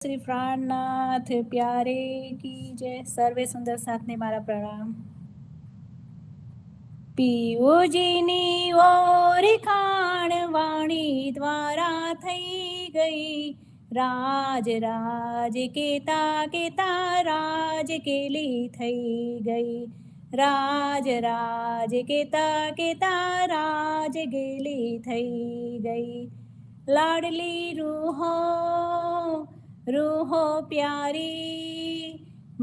श्री प्राणनाथ प्यारे की जय। सर्वे सुंदर साथ ने मारा प्रणाम। પિયુજીની ઓળખાણ વાણી દ્વારા થઈ ગઈ, રાજ રાજ કેતા કેતા રાજકેલી થઈ ગઈ, રાજ રાજ કેતા કેતા રાજકેલી થઈ ગઈ. લાડલી રૂહો રૂહો પ્યારી,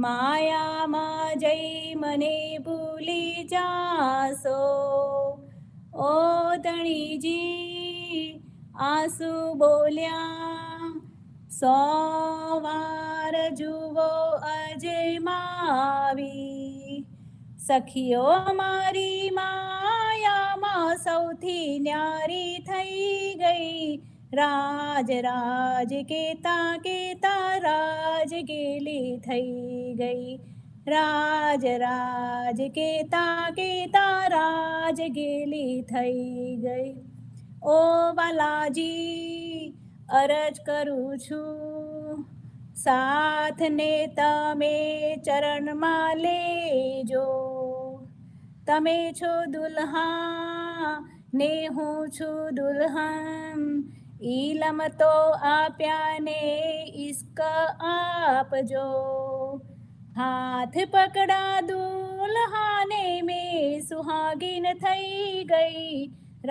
માયામાં જઈ મને ભૂલી જાશો. ઓ ધણીજી આંસુ બોલ્યા, 100 વાર જુઓ અજમાવી. સખીઓ મારી માયામાં સૌથી ન્યારી થઈ ગઈ, રાજ રાજ કેતા કેતા રાજકેલી થઈ ગઈ, રાજ રાજ કેતા કેતા રાજકેલી થઈ ગઈ. ઓ બાલાજી અરજ કરું છું, સાથને તમે ચરણમાં લેજો. તમે છો દુલ્હા ને હું છું દુલ્હન, ઈલમ તો આપ્યા ને ઇશ્ક આપજો. હાથ પકડા દુલ્હાને મેં સુહાગીન થઈ ગઈ,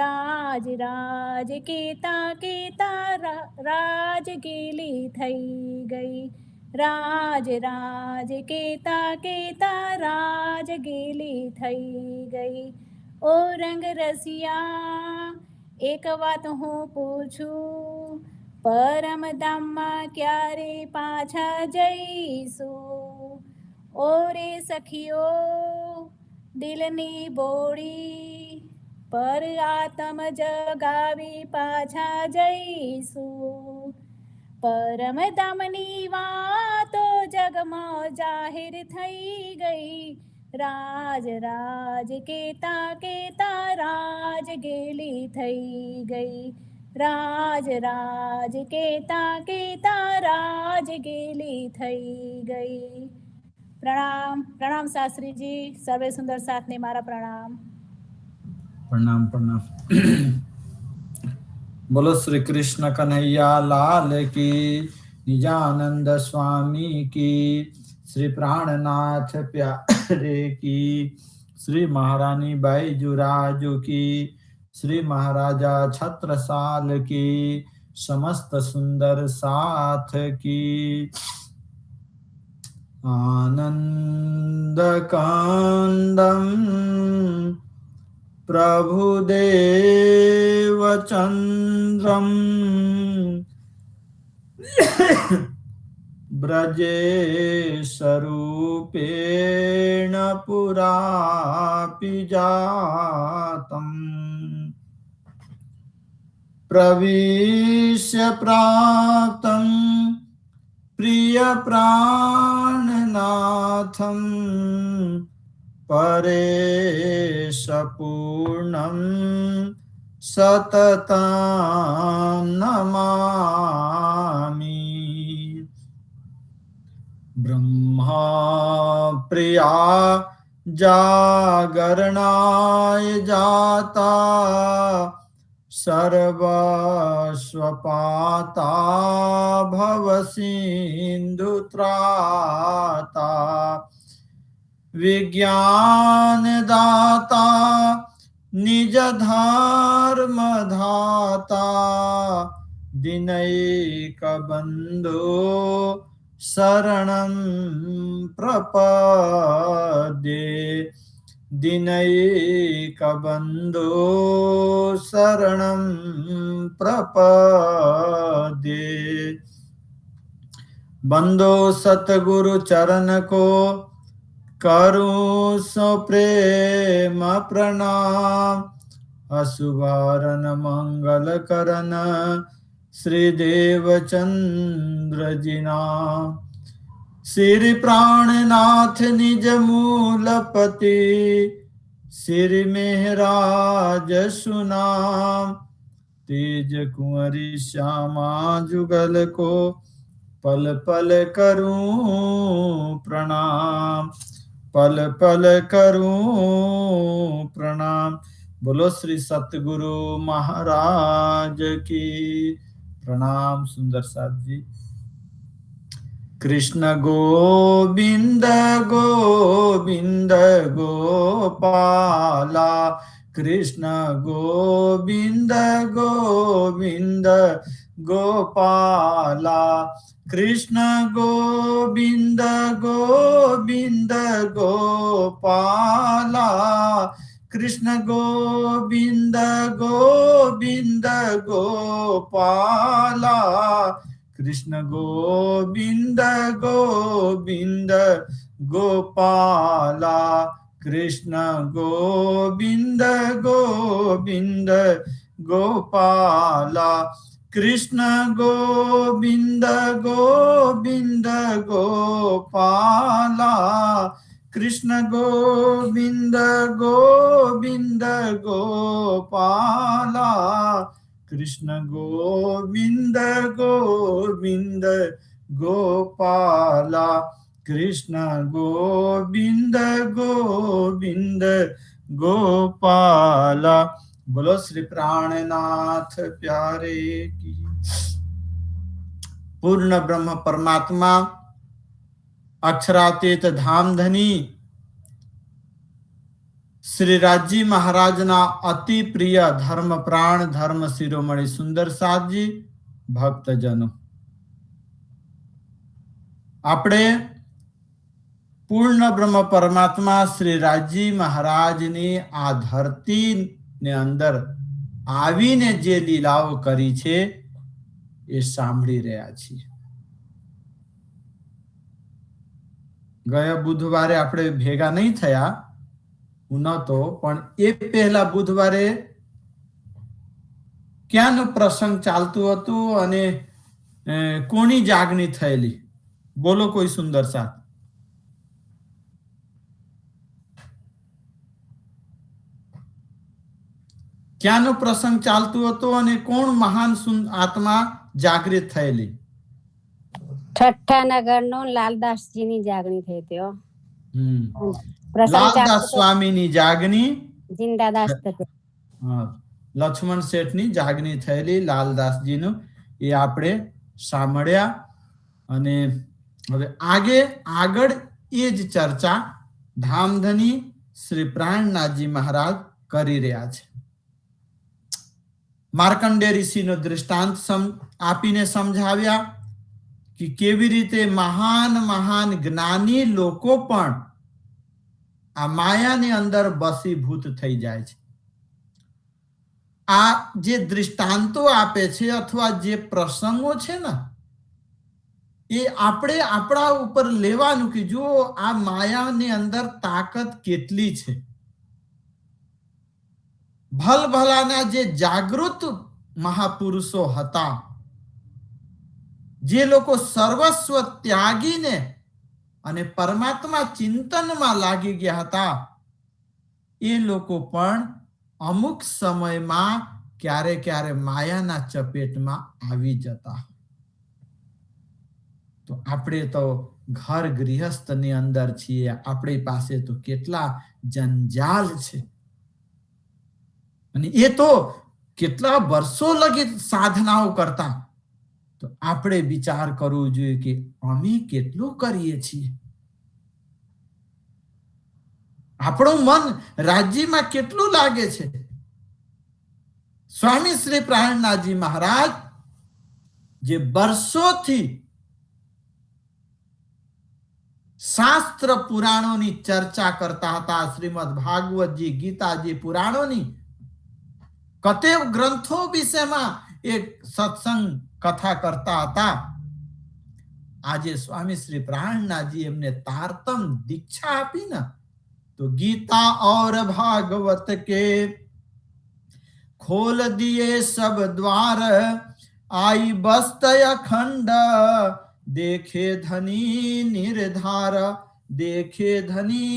રાજ રાજ કેતા કેતા રાજકેલી થઈ ગઈ, રાજ રાજ કેતા કેતા રાજકેલી થઈ ગઈ. ઓ રંગ રસિયા એક વાત હું પૂછું, પરમધામમાં ક્યારે પાછા જઈશું? ઓ રે સખીઓ દિલની બોળી, પર આતમ જગાવી પાછા જઈશું. પરમધામની વાતો જગમાં જાહેર થઈ ગઈ, રાજ રાજ કેતા કેતા રાજકેલી થઈ ગઈ, રાજ રાજ કેતા કેતા રાજકેલી થઈ ગઈ. પ્રણાम प्रणाम शास्त्री जी। सर्वे सुंदर साथ ने मारा प्रणाम। प्रणाम प्रणाम। बोलो श्री कृष्ण कन्हैया लाल की, निजानंद स्वामी की, श्री प्राणनाथ प्यारे की, श्री महारानी बैजुराजू की, श्री महाराजा छत्रसाल की, समस्त सुंदर साथ की। आनंद कांडम प्रभुदेव चंद्रम, ब्रजेशरूपेण पुरापि जातम्, प्रविश्य प्राप्तं प्रिय प्राणनाथं, परेश पूर्णं सततं नमामि। ब्रह्मा प्रिया जागरणाय जाता, सर्वस्वपाता भवसिन्धुत्राता, विज्ञानदाता निज धर्म धाता, दिनैकबन्धो शरणं प्रपद्ये, दिनैकबन्धो शरणं प्रपद्ये। बंदो सतगुरु चरण को करूं सो प्रेम प्रणाम, अशुभारन मंगल करन श्री देवचंद्र जी नाम। श्री प्राणनाथ निज मूलपति, श्री मेहराज सुनाम, तेज कुंवरी श्यामा जुगल को पल पल करूं प्रणाम, पल पल करूं प्रणाम। बोलो श्री सतगुरु महाराज की प्रणाम। सुंदर साथ जी। कृष्ण गोविंद गोविंद गोपाला, कृष्ण गोविंद गोविंद गोपाला, कृष्ण गोविंद गोविंद गोपाला, कृष्ण गोविंद गोविंद गोपाला, कृष्ण गोविंद गोविंद गोपाला, कृष्ण गोविंद गोविंद गोपाला, कृष्ण गोविंद गोविंद गोपाला, कृष्ण गोविंद गोविंद गोपाला, कृष्ण गोविंद गोविंद गोपाला, कृष्ण गोविंद गोविंद गोपाला। बोलो श्री प्राणनाथ प्यारे की। पूर्ण ब्रह्म परमात्मा अक्षरातीत धामधनी श्री राजी महाराजना अति प्रिय धर्म प्राण धर्म शिरोमणि सुंदर साथ जी भक्तजनो, આપણે પૂર્ણ બ્રહ્મ પરમાત્મા શ્રી રાજી મહારાજની આ ધરતીને અંદર આવીને જે લીલાઓ કરી છે એ સાંભળી રહ્યા છીએ. ગયા બુધવારે આપણે ભેગા નહીં થયા, હું નહોતો, પણ એ પહેલા બુધવારે ક્યાંનો પ્રસંગ ચાલતું હતું અને કોની જાગણી થયેલી? બોલો કોઈ સુંદર સાથ. ક્યાંનો પ્રસંગ ચાલતું હતો અને કોણ મહાન આત્મા જાગૃત થયેલી? ઠઠ્ઠા નગરનો લાલદાસજીની જાગણી થઈ હતી. લાલદાસ સ્વામીની જાગણી, જિંદાદાસ લક્ષ્મણ શેઠની જાગણી થયેલી લાલદાસજીનું એ આપણે સાંભળ્યા. અને હવે આગળ એ જ ચર્ચા ધામધની શ્રી પ્રાણનાથજી મહારાજ કરી રહ્યા છે. માર્કંડેય ઋષિનો દૃષ્ટાંત આપીને સમજાવ્યા કે કેવી રીતે મહાન મહાન જ્ઞાની લોકો પણ આ માયાની અંદર બસીભૂત થઈ જાય છે. આ જે દૃષ્ટાંતો આપે છે અથવા જે પ્રસંગો છે ને, એ આપણે આપણા ઉપર લેવાનું કે જો આ માયાની અંદર તાકાત કેટલી છે. ભલભલાના જે જાગૃત મહાપુરુષો હતા, જે લોકો સર્વસ્વ ત્યાગીને અને પરમાત્મા ચિંતનમાં લાગી ગયા હતા, એ લોકો પણ અમુક સમયમાં ક્યારે ક્યારે માયાના ચપેટમાં આવી જતા. તો આપણે તો ઘર ગૃહસ્થની અંદર છીએ, આપણી પાસે તો કેટલા જંજાલ છે, અને એ તો કેટલા વર્ષો લગી સાધનાઓ કરતા. તો આપણે વિચાર કરવો જોઈએ કે અમે કેટલું કરીએ છીએ. આપણું મન રાજ્યમાં કેટલું લાગે છે. સ્વામી શ્રી પ્રાણનાથજી મહારાજ જે વર્ષોથી શાસ્ત્ર પુરાણોની ચર્ચા કરતા હતા, શ્રીમદ ભાગવતજી, ગીતાજી, પુરાણોની કતેવ ગ્રંથો વિશેમાં એક સત્સંગ કથા કરતા હતા. આજે સ્વામી શ્રી પ્રાણનાથજી એમને તારતમ દીક્ષા આપી ને, तो गीता और भागवत के खोल दिए सब द्वार, आई बस्त अखंड देखे धनी निर्धार, देखे धनी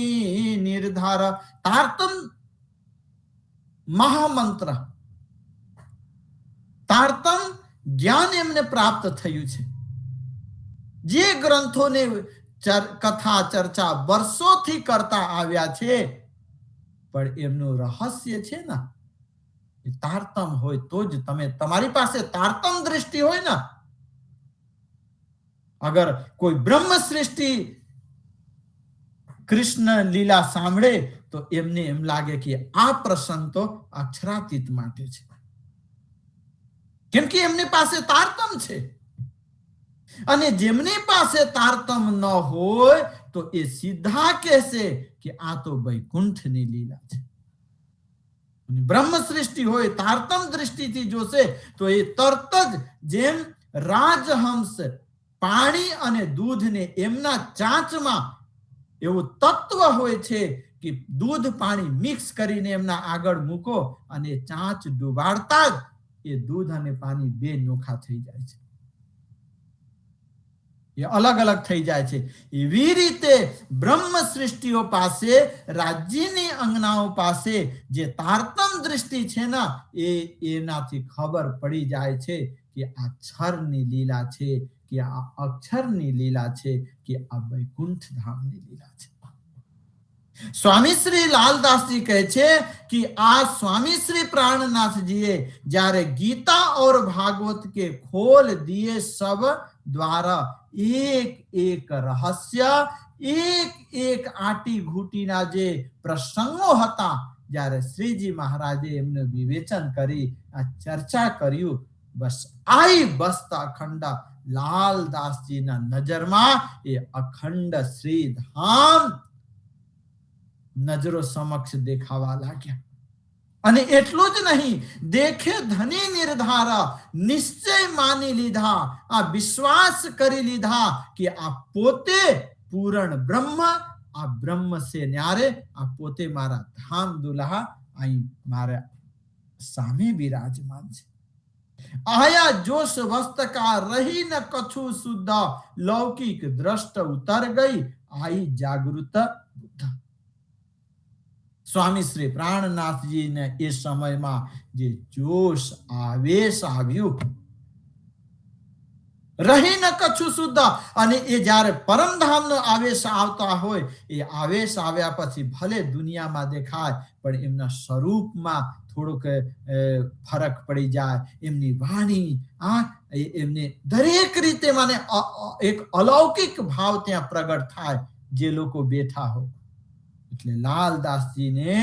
निर्धार. तारतम महामंत्र, तारतम જ્ઞાન એમને પ્રાપ્ત થયું છે. જે ગ્રંથોને કથા ચર્ચા વર્ષોથી કરતા આવ્યા છે, પણ એમનું રહસ્ય છે ને એ તારતમ હોય તો જ તમે, તમારી પાસે તારતમ દ્રષ્ટિ હોય ને, અગર કોઈ બ્રહ્મ સૃષ્ટિ કૃષ્ણ લીલા સાંભળે તો એમને એમ લાગે કે આ પ્રસંગ તો અક્ષરાતીત માટે છે, કેમ કે એમની પાસે તારતમ છે. અને જેમની પાસે તારતમ ન હોય તો એ સીધા કહેશે કે આ તો વૈકુંઠની લીલા છે. બ્રહ્મ સૃષ્ટિ હોય, તારતમ દ્રષ્ટિથી જોશે તો એ તરત જ જેમ રાજહંસ પાણી અને દૂધને એમના ચાંચમાં એવું તત્વ હોય છે કે દૂધ પાણી મિક્સ કરીને એમના આગળ મૂકો અને ચાંચ ડુબાડતા જ એ દૂધ અને પાણી બે નોખા થઈ જાય છે, એ અલગ અલગ થઈ જાય છે. એવી રીતે બ્રહ્મ સૃષ્ટિઓ પાસે, રાજ્યની અંગનાઓ પાસે જે તારતમ દ્રષ્ટિ છે ને એનાથી ખબર પડી જાય છે કે આ ક્ષરની લીલા છે, કે આ અક્ષરની લીલા છે, કે આ વૈકુંઠ ધામની લીલા છે. સ્વામી શ્રી લાલદાસજી કહે છે कि आज स्वामी श्री प्राणनाथ जी જ્યારે गीता और भागवत के खोल दिए सब द्वारा एक एक रहस्य, एक एक आटी घूटीना जे प्रसंगो હતા, જ્યારે શ્રીજી મહારાજે એમને વિવેચન કરી આ ચર્ચા કર્યું, બસ આઈ બસતા અખંડ લાલદાસજીના નજરમાં એ અખંડ શ્રીધામ નજરો સમક્ષ દેખાવા લાગ્યા. અને એટલું જ નહીં, દેખે ધની નિર્ધારા, નિશ્ચય માની લીધા, આ વિશ્વાસ કરી લીધા કે આ પોતે પૂરણ બ્રહ્મ, આ બ્રહ્મ સે ન્યારે, આ પોતે મારા ધામ દુલ્હા અહીં મારા સામે બિરાજમાન છે. આયા જોશ વસ્તકા રહી ન કछु સુદ્ધા, લૌકિક દ્રષ્ટ ઉતર ગઈ આઈ જાગૃત બુદ્ધ. સ્વામી શ્રી પ્રાણનાથજીને એ સમયમાં જે જોશ આવેશ આવ્યું, રહી ન કछु સુદ્ધા, અને એ જ્યારે પરમધામનો આવેશ આવતા હોય, એ આવેશ આવ્યા પછી ભલે દુનિયામાં દેખાય પણ એમના સ્વરૂપમાં થોડોક ફરક પડી જાય, એમની વાણી એમને દરેક રીતે મને એક અલૌકિક ભાવ ત્યાં પ્રગટ થાય જે લોકો બેઠા હોય. એટલે લાલદાસજીને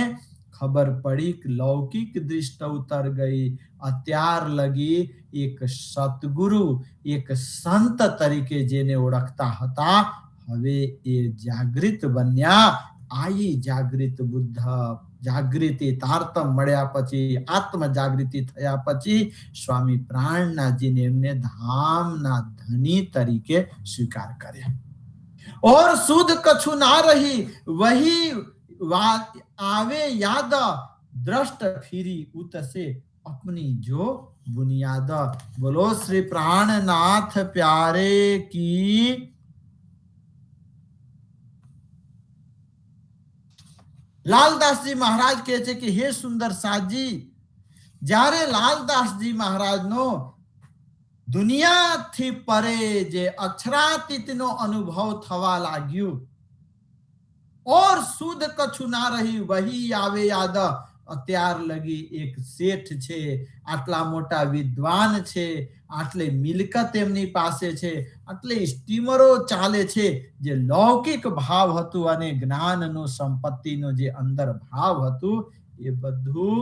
ખબર પડી કે લૌકિક દૃષ્ટિ ઉતર ગઈ. અત્યાર લગી એક સતગુરુ, એક સંત તરીકે જેને ઓળખતા હતા, હવે એ જાગૃત બન્યા. આઈ જાગૃત બુદ્ધ, જાગૃતિ તારતમ મળ્યા પછી, આત્મ જાગૃતિ થયા પછી સ્વામી પ્રાણનાથજીને એમને ધામના ધની તરીકે સ્વીકાર કર્યા. और सुध कछु ना रही वही आवे याद, दृष्ट फिरी उतसे अपनी जो बुनियाद. बोलो श्री प्राणनाथ प्यारे की. લાલદાસજી મહારાજ કહે છે કે હે સુંદર સાજી, જ્યારે લાલદાસજી મહારાજનો દુનિયાથી પરે જે અક્ષરાતીતનો અનુભવ થવા લાગ્યું, ઓર શુદ્ધ કछु ના રહી વહી આવે યાદ. અત્યાર લગી એક શેઠ છે, આટલા મોટા વિદ્વાન છે, આટલી મિલકત એમની પાસે છે, આટલી સ્ટીમરો ચાલે છે, જે લૌકિક ભાવ હતું અને જ્ઞાનનો સંપત્તિનો જે અંદર ભાવ હતું એ બધું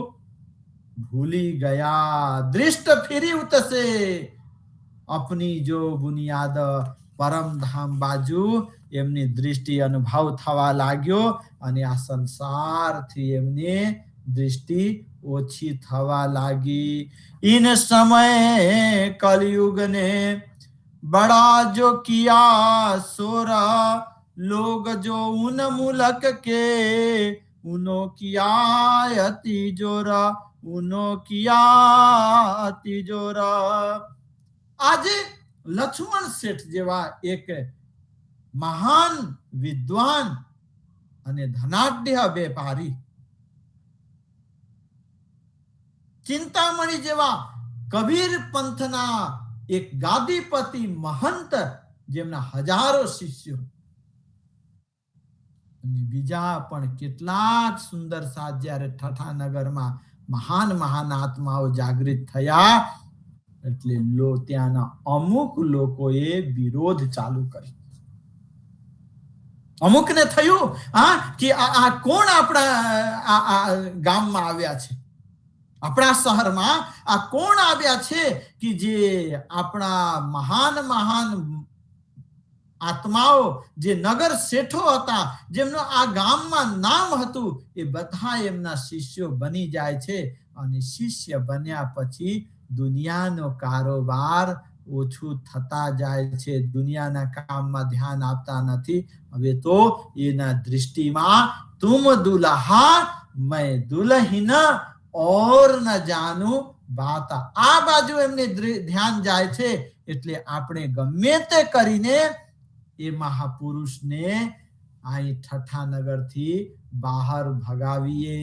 ભૂલી ગયા. દૃષ્ટ ફેરી ઉતસે अपनी जो बुनियाद परमधाम बाजू एमनी दृष्टि अनुभव थवा लाग्यो, અને આ સંસારથી એમને दृष्टि ओछी थवा लागी. इन समय कलयुग ने बड़ा जो किया सोरा, लोग जो उन मुलक के उनो किया अति जोरा, उनो किया अति जोरा. આજે લક્ષ્મણ શેઠ જેવા એક મહાન વિદ્વાન અને ધનાઢ્ય વેપારી, ચિંતામણી જેવા કબીર પંથના એક ગાદીપતિ મહંત જેમના હજારો શિષ્યો અને બીજા પણ કેટલાક સુંદર સાથ જ્યારે ઠઠાનગરમાં મહાન મહાન આત્માઓ જાગૃત થયા એટલે ત્યાંના અમુક લોકોએ વિરોધ ચાલુ કર્યો. અમુકને થયું કે આ કોણ આપણા ગામમાં આવ્યા છે, આપણા શહેરમાં આ કોણ આવ્યા છે કે જે આપણા મહાન મહાન આત્માઓ જે નગર શેઠો હતા, જેમનું આ ગામમાં નામ હતું, એ બધા એમના શિષ્યો બની જાય છે અને શિષ્ય બન્યા પછી દુનિયાનો કારોબાર ઓછું થતા જાય છે, દુનિયાના કામમાં ધ્યાન આપતા નથી. હવે તો એના દૃષ્ટિમાં તુમ દુલ્હા મેં દુલ્હીન ઓર ન જાનું બાત, આ બાજુ એમને ધ્યાન જાય છે. એટલે આપણે ગમે તે કરીને એ મહાપુરુષને અહીં ઠઠાનગર થી બહાર ભગાવીએ.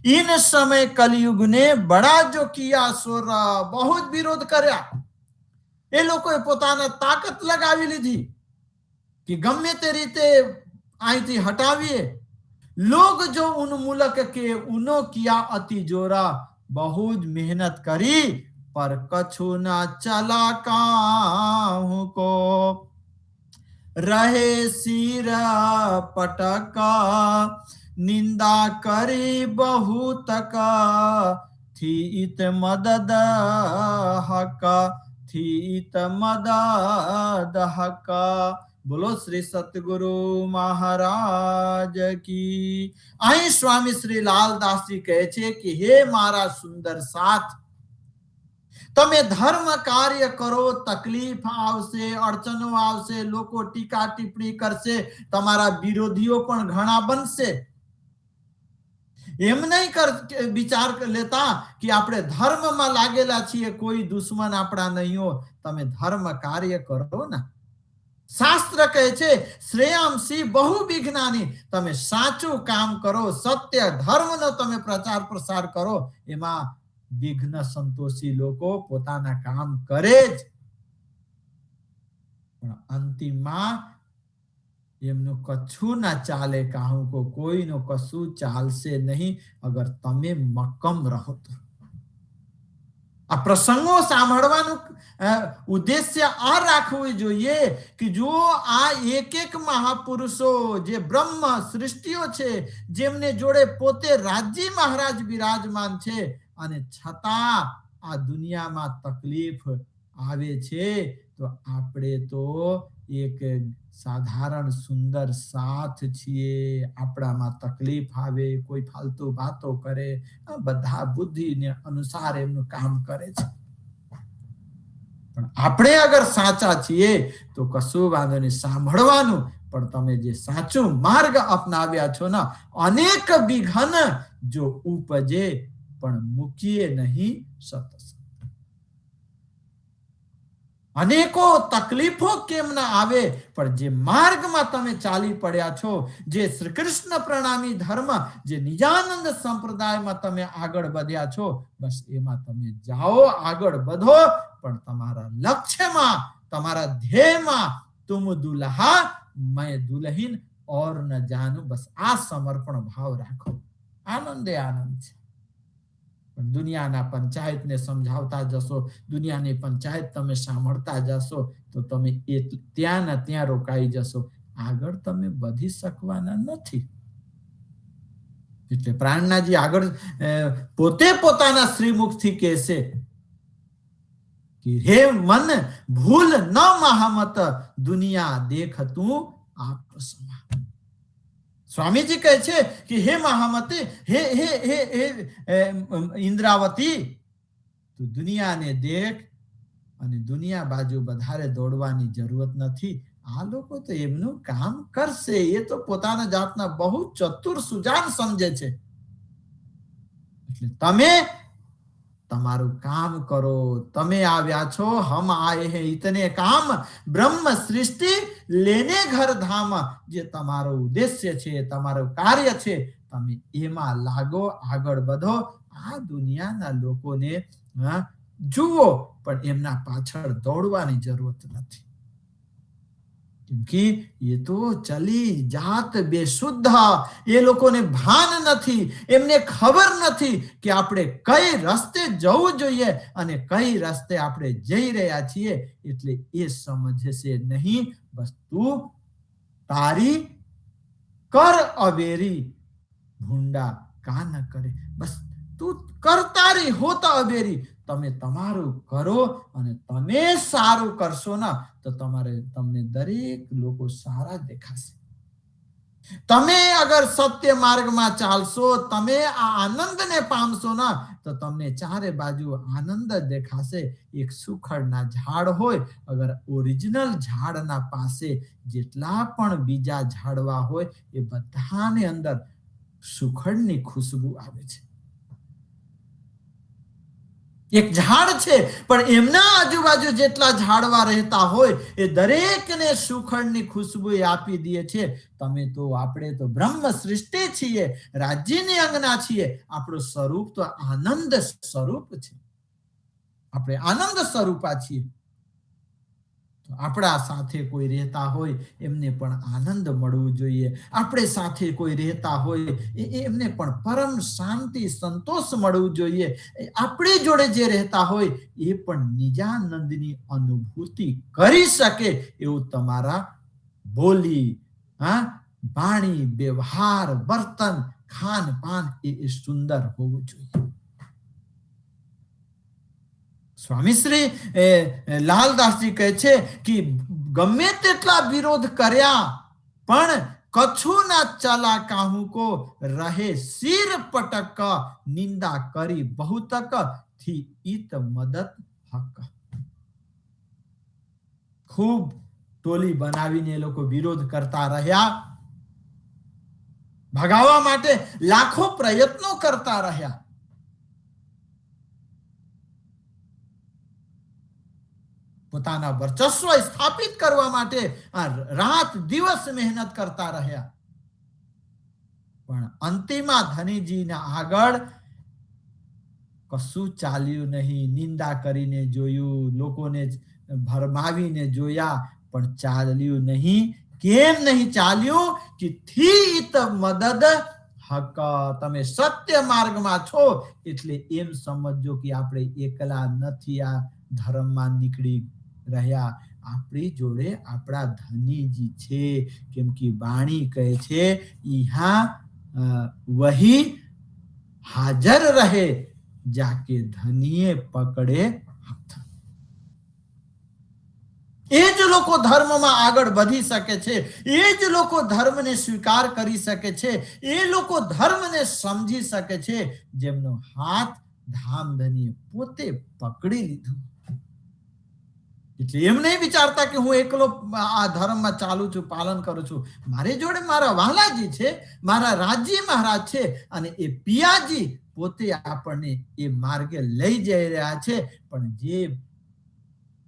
इन समय कलयुग ने बड़ा जो किया सोर, બહુ જ વિરોધ કર્યા. એ લોકોએ પોતાના તાકાત લગાવી લીધી કે ગમે તે રીતે અહીંથી હટાવીએ. लोग जो उन्मूलक के उनो किया अति जोरा, બહુ જ મહેનત કરી પર કछु ના ચલા કાહુ को रहे सिर पटका, निंदा करी बहुत थी इत मदद हका, थी इत मदद हका. બોલો શ્રી સતગુરુ મહારાજ કી. અહીં સ્વામી શ્રી લાલદાસજી કહે છે કે હે મારા સુંદર સાથ, તમે ધર્મ કાર્ય કરો, તકલીફ આવશે, અડચણો આવશે, લોકો ટીકા ટિપ્પણી કરશે, તમારા વિરોધીઓ પણ ઘણા બનશે. એમ નહીં વિચાર લેતા કે આપણે ધર્મમાં લાગેલા છીએ, કોઈ દુશ્મન આપણા નહીં હો. તમે ધર્મ કાર્ય કરો ને. શાસ્ત્ર કહે છે શ્રેયાંસી બહુ વિજ્ઞાની, તમે સાચું કામ કરો, સત્ય ધર્મનો તમે પ્રચાર પ્રસાર કરો. એમાં વિઘ્ન સંતોષી લોકો પોતાના કામ કરે જ, પણ અંતિમમાં એમનું કશું ના ચાલે. કહું કો કોઈનું કશું ચાલશે નહીં અગર તમે મક્કમ રહો તો. આ પ્રસંગો સાંભળવાનું ઉદ્દેશ્ય આ રાખવું જોઈએ કે જો આ એક એક મહાપુરુષો જે બ્રહ્મ સૃષ્ટિઓ છે, જેમને જોડે પોતે રાજ્ય મહારાજ બિરાજમાન છે, અને છતાં આ દુનિયામાં તકલીફ આવે છે, તો આપણે તો એક સાધારણ સુંદર સાથ છીએ. આપણામાં તકલીફ આવે, કોઈ ફાલતુ વાતો કરે, બધા બુદ્ધિને અનુસાર એમનું કામ કરે છે. પણ આપણે અગર સાચા છીએ તો કશું વાંધો નહીં, સાંભળવાનું. પણ તમે જે સાચું માર્ગ અપનાવ્યા છો ને, અનેક વિઘ્ન જો ઉપજે પણ મૂકીએ નહીં સતસંગ. અનેકો તકલીફો કેમ ના આવે, પણ જે માર્ગમાં તમે ચાલી પડ્યા છો, જે શ્રી કૃષ્ણ પ્રણામી ધર્મ, જે નિજાનંદ સંપ્રદાયમાં તમે આગળ વધ્યા છો, બસ એમાં તમે જાઓ, આગળ વધો. પણ તમારા લક્ષ્યમાં, તમારા ધ્યેયમાં તુમ દુલ્હા મેં દુલ્હીન ઓર ન જાનું, બસ આ સમર્પણ ભાવ રાખો. આનંદે આનંદ છે. દુનિયાના પંચાયતને સમજાવતા જશો, દુનિયાની પંચાયત તમે સાંભળતા જશો, તો તમે ત્યાં ને ત્યાં રોકાઈ જશો, આગળ તમે વધી શકવાના નથી. એટલે પ્રાણનાજી આગળ પોતે પોતાના શ્રીમુખથી કહેશે કે હે મન ભૂલ ન મહામત, દુનિયા દેખ તું આપ સમા. સ્વામીજી કહે છે કે હે મહામતી, હે હે હે હે ઇન્દ્રાવતી, તું દુનિયાને દેખ અને દુનિયા બાજુ વધારે દોડવાની જરૂરત નથી. આ લોકો તો એમનું કામ કરશે, એ તો પોતાના જાતના બહુ ચતુર સુજાન સમજે છે. એટલે તમે તમારું કામ કરો. તમે આવ્યા છો, હમ આએ હે ઇતને કામ, બ્રહ્મ સૃષ્ટિ લેને ઘર ધામ. જે તમારો ઉદ્દેશ્ય છે, તમારું કાર્ય છે, તમે એમાં લાગો, આગળ વધો. આ દુનિયાના લોકોને જુઓ, પણ એમના પાછળ દોડવાની જરૂરત નથી. કેમકે એ તો ચલી જાત બેશુદ્ધ, એ લોકોને ભાન નથી, એમને ખબર નથી કે આપણે કઈ રસ્તે જવું જોઈએ અને કઈ રસ્તે આપણે જઈ રહ્યા છીએ. એટલે એ સમજશે નહીં. બસ તું તારી કર અવેરી, ભૂંડા કા ન કરે. બસ તું કરતા રહી હોતા અવેરી. તમે તમારું કરો અને તમે સારું કરશો ને તો તમને દરેક લોકો સારા દેખાશે. તમે અગર સત્ય માર્ગમાં ચાલશો, તમે આ આનંદને પામશો ને તો તમને ચારે બાજુ આનંદ દેખાશે. એક સુખડના ઝાડ હોય, અગર ઓરિજિનલ ઝાડના પાસે જેટલા પણ બીજા ઝાડવા હોય એ બધાને અંદર સુખડની ખુશ્બુ આવે છે. એક ઝાડ છે પણ એમના આજુબાજુ જેટલા ઝાડવા રહેતા હોય એ દરેકને સુખડની ખુશ્બુ આપી દે છે. તમે તો આપણે તો બ્રહ્મ સૃષ્ટિ છીએ, રાજ્યની અંગના છીએ. આપણું સ્વરૂપ તો આનંદ સ્વરૂપ છે. આપણે આનંદ સ્વરૂપા છીએ. આપણા સાથે કોઈ રહેતા હોય એમને પણ આનંદ મળવું જોઈએ. આપણે સાથે કોઈ રહેતા હોય એમને પણ પરમ શાંતિ સંતોષ મળવું જોઈએ. આપણી જોડે જે રહેતા હોય એ પણ નિજાનંદની અનુભૂતિ કરી શકે એવું તમારા બોલી, વાણી, વ્યવહાર, વર્તન, ખાન પાન એ સુંદર હોવું જોઈએ. સ્વામી શ્રી લાલદાસજી કહે છે કે ગમે તેટલા વિરોધ કર્યા પણ કછું ના ચલા કાહુ કો, રહે સિર પટક, નિંદા કરી બહુતક, થી ઈત મદદ હક. ખૂબ ટોલી બનાવીને એ લોકો વિરોધ કરતા રહ્યા, ભગાવવા માટે લાખો પ્રયત્નો કરતા રહ્યા. પોતાના વર્ચસ્વ સ્થાપિત કરવા માટે રાત દિવસ મહેનત કરતા રહ્યા. પણ અંતિમમાં ધનીજીના આગળ કશું ચાલ્યું નહીં. નિંદા કરીને જોયું, લોકોને ભરમાવીને જોયા પણ ચાલ્યું નહીં. કેમ નહીં ચાલ્યું? કે થીત મદદ હક. તમે સત્ય માર્ગમાં છો એટલે એમ સમજો કે આપણે એકલા નથી આ ધર્મમાં નીકળી રહ્યા. આપણી જોડે આપણા ધનીજી છે. કેમ કે વાણી કહે છે ઈહા વહી હાજર રહે, જાકે ધનીએ પકડે હાથ. એ જ લોકો ધર્મમાં આગળ વધી શકે છે. એ જ લોકો ધર્મને સ્વીકાર કરી શકે છે. એ લોકો ધર્મને સમજી શકે છે જેમનો હાથ ધામધનીએ પોતે પકડી લીધું. એટલે એમ નહીં વિચારતા કે હું એકલો આ ધર્મમાં ચાલુ છું, પાલન કરું છું. મારી જોડે મારા વાલાજી છે, મારા રાજ્ય મહારાજ છે અને એ પિયાજી પોતે આપણને એ માર્ગે લઈ જઈ રહ્યા છે. પણ જે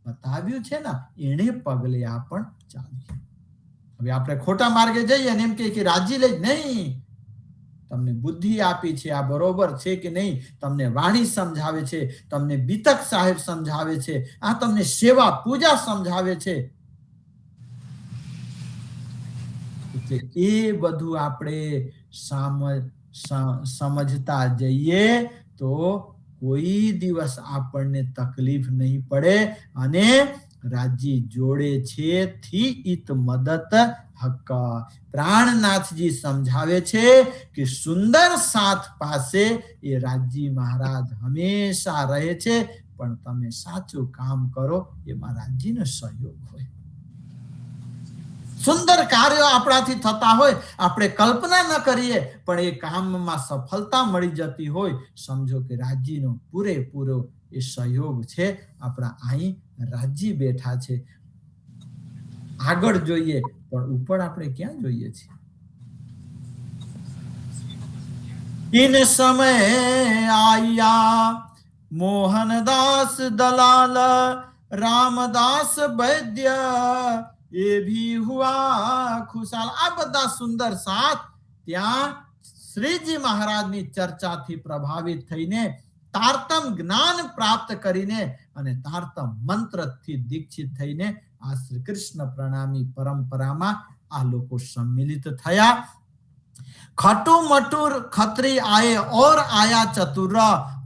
બતાવ્યું છે ને એને પગલે આપણ ચાલીએ. હવે આપણે ખોટા માર્ગે જઈએ અને એમ કે રાજી લઈ, નહીં. તમને બુદ્ધિ આપી છે, આ બરોબર છે કે નહીં, તમને વાણી સમજાવે છે, તમને બીતક સાહેબ સમજાવે છે, આ તમને સેવા પૂજા સમજાવે છે. એટલે એ બધું આપણે સમજતા જઈએ તો કોઈ દિવસ આપણને તકલીફ નહીં પડે અને રાજી જોડે છે થી ઈત મદદ હક. પ્રાણનાથજી સમજાવે છે કે સુંદર સાથ પાસે એ રાજી મહારાજ હંમેશા રહે છે. પણ તમે સાચું કામ કરો એમાં રાજીનો સહયોગ હોય. સુંદર કાર્યો આપણાથી થતા હોય, આપણે કલ્પના ન કરીએ પણ એ કામમાં સફળતા મળી જતી હોય, સમજો કે રાજીનો પૂરેપૂરો એ સહયોગ છે. આપણા અહીં રાજી બેઠા છે. આગળ જોઈએ પણ ઉપર આપણે ક્યાં જોઈએ છીએ? ઇન સમય આયા મોહનદાસ દલાલ, રામદાસ વૈદ્ય એ ભી હુઆ ખુશાલ. આ બધા સુંદર સાથ ત્યાં શ્રીજી મહારાજની ચર્ચાથી પ્રભાવિત થઈને તારતમ જ્ઞાન પ્રાપ્ત કરીને અને તારતમ મંત્રથી દીક્ષિત થઈને આ શ્રી કૃષ્ણ પ્રણામી પરંપરામાં આ લોકો सम्मिलित થયા। खटू मटूर खत्री आए और आया चतुर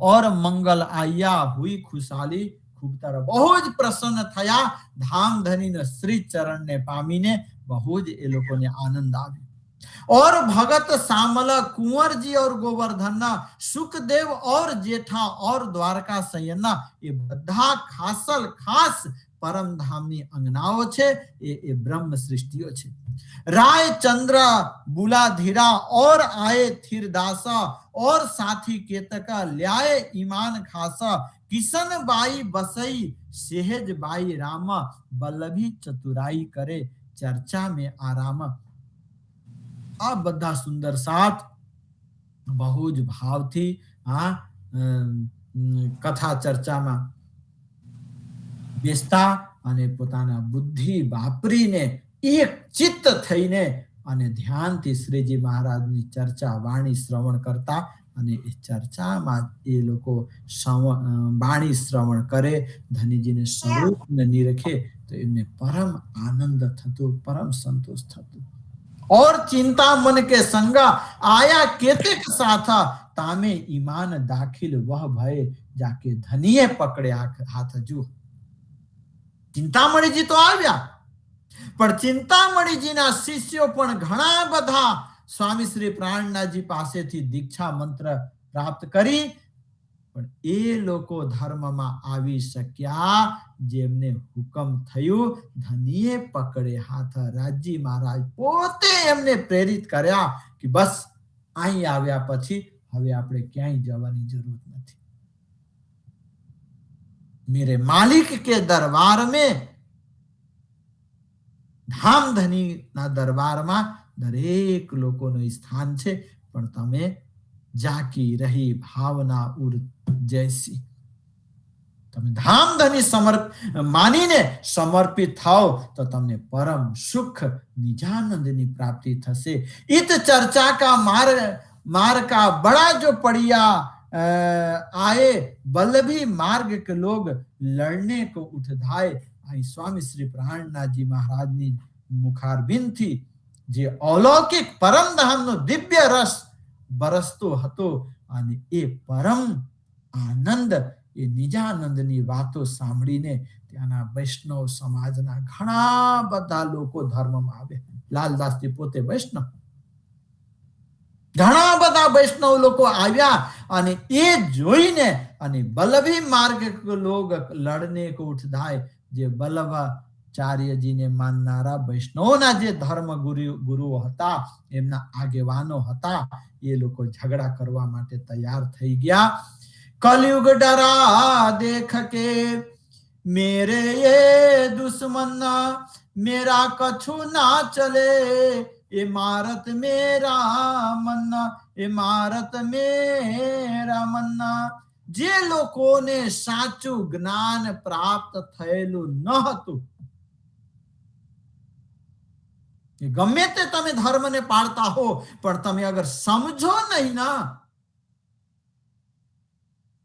और मंगल आया हुई खुशाली खूब तरह बहुत ज प्रसन्न थया। धाम धनी ने श्री चरण ने पामी ने बहुत ए लोगों ने आनंद आवे। और भगत सामल कुंवर जी और गोवर्धन सुखदेव और जेठा और द्वारका सयन ये बधा खासल खास परम धामनी अंगनाओ छे। ये ब्रह्म सृष्टिओ छे। राय चंद्र बुला धीरा और आए थिरदासा और साथी केतका ल्याए ईमान खासा। किशन बाई बसई सेहज बाई राम बल्लभी चतुराई करे चर्चा में आराम। आ बधा सुंदर साथ बहु ज भाव थी कथा चर्चा में बेसता अने पोताना बुद्धि वापरीने एक चित्त थईने अने ध्यानथी श्रीजी महाराजनी चर्चा वाणी श्रवण करता अने ए चर्चामां ए लोको वाणी श्रवण करे धनीजीने स्वरूपने निरखे तो एમને परम आनंद थतो परम संतोष थतो। और चिंता मन के संग आया केतेक साथा तामे ईमान दाखिल वह भय जाके धनीए पकड़े हाथ जू। चिंतामणिजी तो आव्या पण चिंतामणिजीना शिष्यो पण घणा बधा स्वामी श्री प्राणनाथजी पासेथी दीक्षा मंत्र प्राप्त करी पण ए लोको धर्ममां आवी शक्या जेमने हुकम थयो धनीए पकड़े हाथ। राजी महाराज पोते एमने प्रेरित कर्या कि बस અહીં આવ્યા પછી હવે આપણે ક્યાંય જવાની જરૂર નથી। मेरे मालिक के दरबार में धामधनी ना दरबार में दरेक लोकोनो स्थान छे पण तमे जाकी रही भावना उर जैसी तमे धामधनी मानीने समर्पित थाओ तो तमने परम सुख निजानंदनी प्राप्ति थशे। इत चर्चा का मार का बड़ा जो पड़िया आए बल्लभी मार्ग के लोग लड़ने को उठ धाए। आई स्वामी श्री प्राणनाथ जी महाराज नी मुखारबिंद थी जे अलौकिक परम धाम नो दिव्य रस बरसतो हतो अने ए परम आनंद ए निजानंदनी वातो सांभळीने त्याना वैष्णव समाजना घणा बधा लोको धर्ममां आवे। लालदासजी पोते वैष्णव घणा बधा वैष्णव लोको आव्या अने ए जोईने अने बल्लभी मार्ग के लोग लड़ने को उठ धाय। जे बल्लभाचार्यजी ने माननारा वैष्णवोना जे धर्म गुरु हता एमना आगेवानो हता ए लोको झगड़ा करवा माटे तैयार थई गया। कलयुग डरा देख के मेरे ये दुश्मन मेरा कछु ना चले इमारत मेरा मन्ना इमारत मेरा मन्ना। जे लोकोने साचू ज्ञान प्राप्त थयेलू न हतुं गमे ते तमे धर्म ने पाळता हो पण तमे अगर समझो नहीं ना